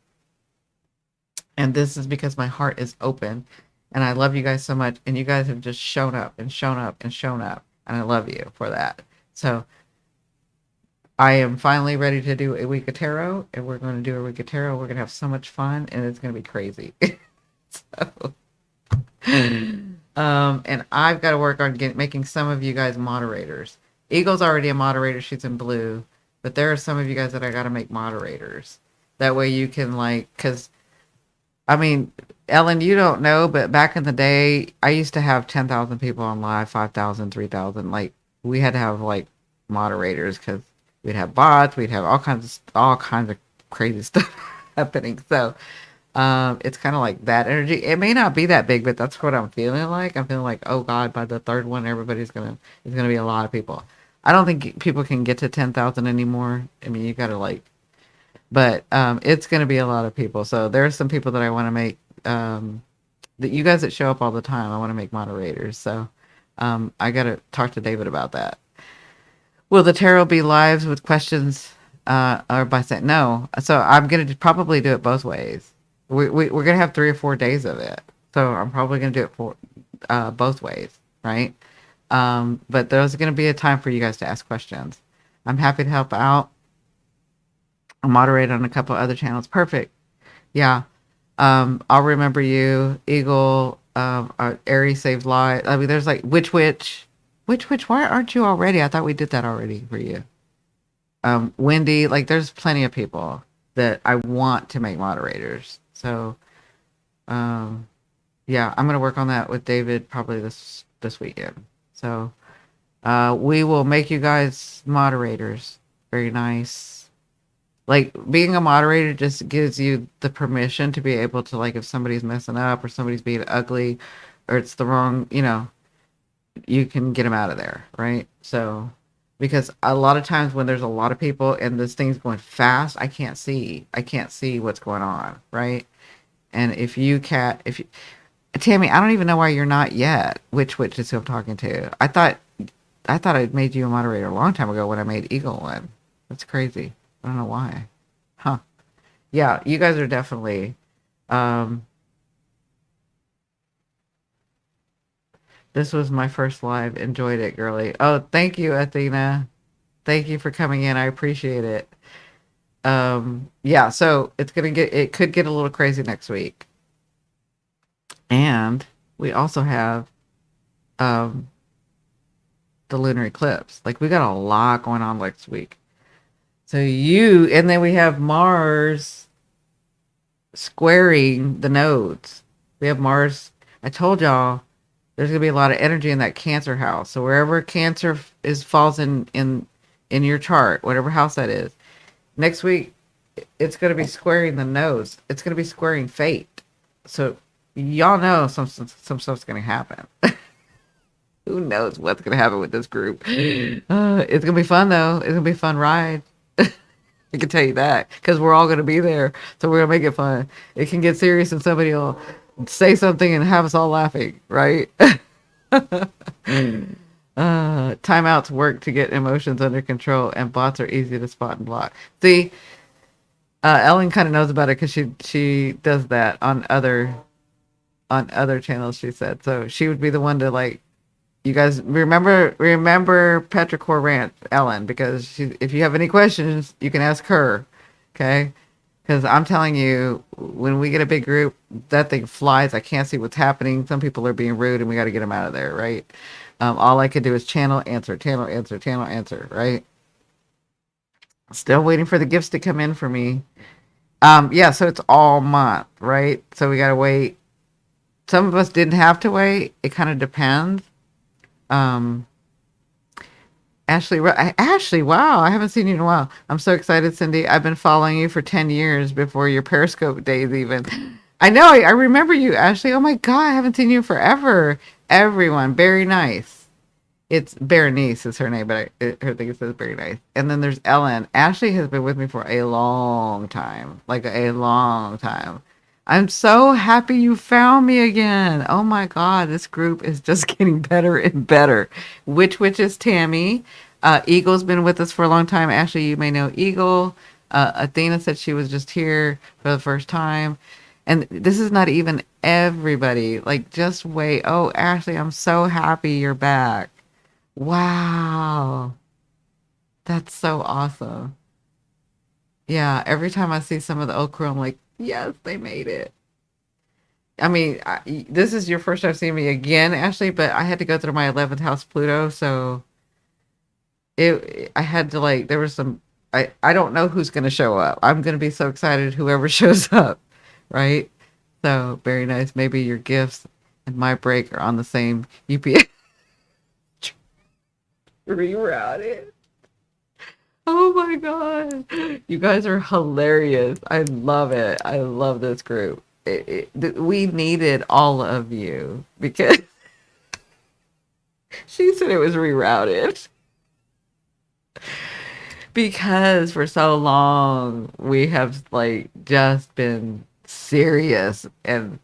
And this is because my heart is open and I love you guys so much. And you guys have just shown up and shown up and shown up. And I love you for that. So I am finally ready to do a week of tarot, and we're going to do a week of tarot. We're going to have so much fun, and it's going to be crazy. So, and I've got to work on making some of you guys moderators. Eagle's already a moderator. She's in blue, but there are some of you guys that I got to make moderators. That way you can because I mean, Ellen, you don't know, but back in the day, I used to have 10,000 people on live, 5,000, 3,000. Like, we had to have moderators because we'd have bots, we'd have all kinds of crazy stuff happening. So it's kind of like that energy. It may not be that big, but that's what I'm feeling like. I'm feeling like, oh God, by the third one, it's gonna be a lot of people. I don't think people can get to 10,000 anymore. I mean, you gotta but it's gonna be a lot of people. So there are some people that I want to make that you guys that show up all the time. I want to make moderators. So I gotta talk to David about that. Will the tarot be lives with questions or by saying no? So I'm going to probably do it both ways. We're going to have 3 or 4 days of it. So I'm probably going to do it for both ways, right? But there's going to be a time for you guys to ask questions. I'm happy to help out. I'll moderate on a couple other channels. Perfect. Yeah. I'll remember you, Eagle, Aries Saved Light. I mean, there's like which, why aren't you already? I thought we did that already for you. Wendy, like there's plenty of people that I want to make moderators. So, um, yeah, I'm gonna work on that with David probably this weekend. So, we will make you guys moderators. Very nice. Like being a moderator just gives you the permission to be able to, like, if somebody's messing up or somebody's being ugly or it's the wrong, you can get them out of there, right? So because a lot of times when there's a lot of people and this thing's going fast, I can't see what's going on, right? And if you can't, if you, Tammy, I don't even know why you're not yet. Which is who I'm talking to. I thought I made you a moderator a long time ago when I made Eagle one. That's crazy. I don't know why. Huh. Yeah, you guys are definitely. Um, this was my first live. Enjoyed it, girly. Oh, thank you, Athena. Thank you for coming in. I appreciate it. Yeah, so it could get a little crazy next week. And we also have um the lunar eclipse. Like we got a lot going on next week. And then we have Mars squaring the nodes. We have Mars. I told y'all there's gonna be a lot of energy in that Cancer house. So wherever Cancer is falls in your chart, whatever house that is, next week it's gonna be squaring the nodes. It's gonna be squaring fate. So y'all know some stuff's gonna happen. Who knows what's gonna happen with this group? It's gonna be fun though. It's gonna be a fun ride. I can tell you that because we're all gonna be there, so we're gonna make it fun. It can get serious, and somebody will say something and have us all laughing, right? Timeouts work to get emotions under control, and bots are easy to spot and block. See, Ellen kind of knows about it because she does that on other channels. She said so. She would be the one to, like, you guys remember Petrichor Ranch, Ellen, because if you have any questions, you can ask her, okay? Because I'm telling you, when we get a big group, that thing flies. I can't see what's happening. Some people are being rude, and we got to get them out of there, right? All I could do is channel, answer, channel, answer, channel, answer, right? Still waiting for the gifts to come in for me. Yeah, so it's all month, right? So we got to wait. Some of us didn't have to wait. It kind of depends. Um, Ashley, wow, I haven't seen you in a while. I'm so excited, Cindi. I've been following you for 10 years before your Periscope days even. I know, I remember you, Ashley. Oh my God, I haven't seen you forever. Everyone, very nice. It's Berenice is her name, but her thing says very nice. And then there's Ellen. Ashley has been with me for a long time, like a long time. I'm so happy you found me again. Oh my God, this group is just getting better and better. Which is Tammy. Eagle's been with us for a long time. Ashley, you may know Eagle. Athena said she was just here for the first time. And this is not even everybody. Like, just wait. Oh, Ashley, I'm so happy you're back. Wow. That's so awesome. Yeah, every time I see some of the old crew, I'm like, yes, they made it. I mean, this is your first time seeing me again, Ashley, but I had to go through my 11th house Pluto, so I had to, like, there was some, I don't know who's going to show up. I'm going to be so excited whoever shows up, right? So, very nice. Maybe your gifts and my break are on the same UPS. Rerouted. Oh my God. You guys are hilarious. I love it. I love this group. We needed all of you because she said it was rerouted because for so long we have, like, just been serious, and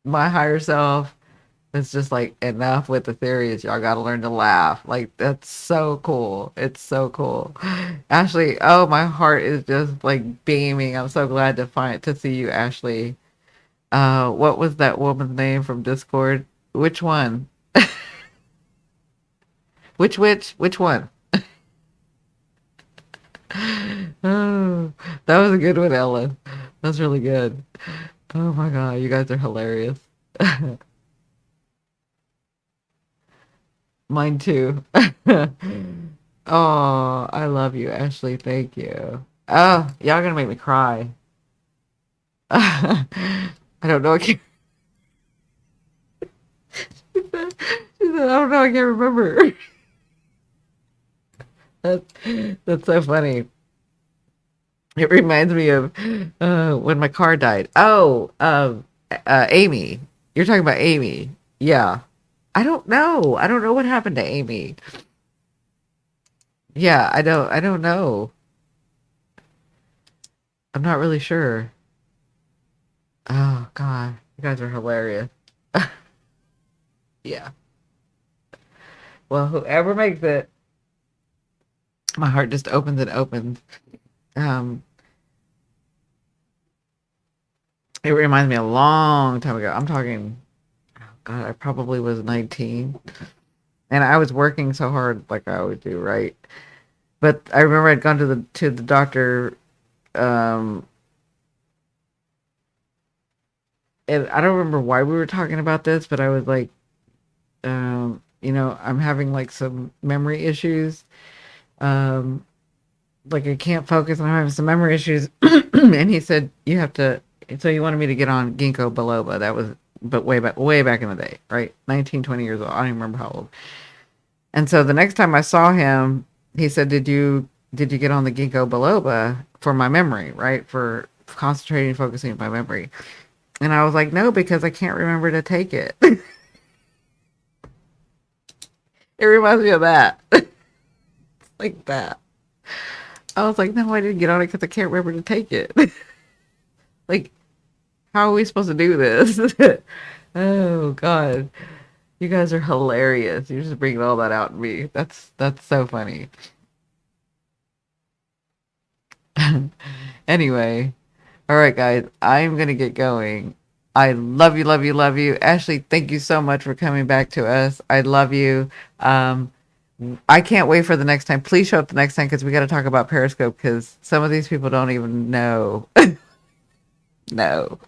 my higher self is just like, enough with the theories. Y'all got to learn to laugh. Like, that's so cool. It's so cool. Ashley, oh, my heart is just like beaming. I'm so glad to see you, Ashley. What was that woman's name from Discord? Which one? Which one? Oh, that was a good one, Ellen. That's really good. Oh my God, you guys are hilarious. Mine too. Oh, I love you, Ashley. Thank you. Oh, y'all gonna make me cry. I don't know. She said, I don't know. I can't remember. That's, that's so funny. It reminds me of when my car died. Oh, Amy. You're talking about Amy. Yeah. I don't know. I don't know what happened to Amy. Yeah, I don't know. I'm not really sure. Oh God, you guys are hilarious. Yeah. Well, whoever makes it, my heart just opens and opens. Um, it reminds me a long time ago. I'm talking, oh God, I probably was 19, and I was working so hard, like I always do, right? But I remember I'd gone to the doctor, um, and I don't remember why we were talking about this, but I was like, I'm having like some memory issues. Um, like I can't focus and I'm having some memory issues. And he said, you have to, so he wanted me to get on ginkgo biloba. That was, but way back in the day, right? 19, 20 years old. I don't even remember how old. And so the next time I saw him, he said, did you get on the ginkgo biloba for my memory, right? For concentrating, focusing my memory. And I was like, no, because I can't remember to take it. It reminds me of that. Like that. I was like, no, I didn't get on it because I can't remember to take it. Like, how are we supposed to do this? Oh God, you guys are hilarious. You're just bringing all that out in me. That's so funny. Anyway, all right, guys, I'm gonna get going. I love you, love you, love you, Ashley. Thank you so much for coming back to us. I love you. Um, I can't wait for the next time. Please show up the next time because we got to talk about Periscope because some of these people don't even know. No.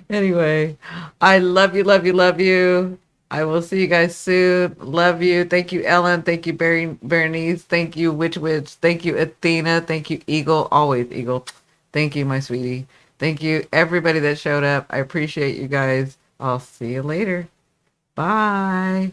Anyway, I love you, love you, love you. I will see you guys soon. Love you. Thank you, Ellen. Thank you, Bernice. Thank you, Witch Witch. Thank you, Athena. Thank you, Eagle. Always Eagle. Thank you, my sweetie. Thank you, everybody that showed up. I appreciate you guys. I'll see you later. Bye.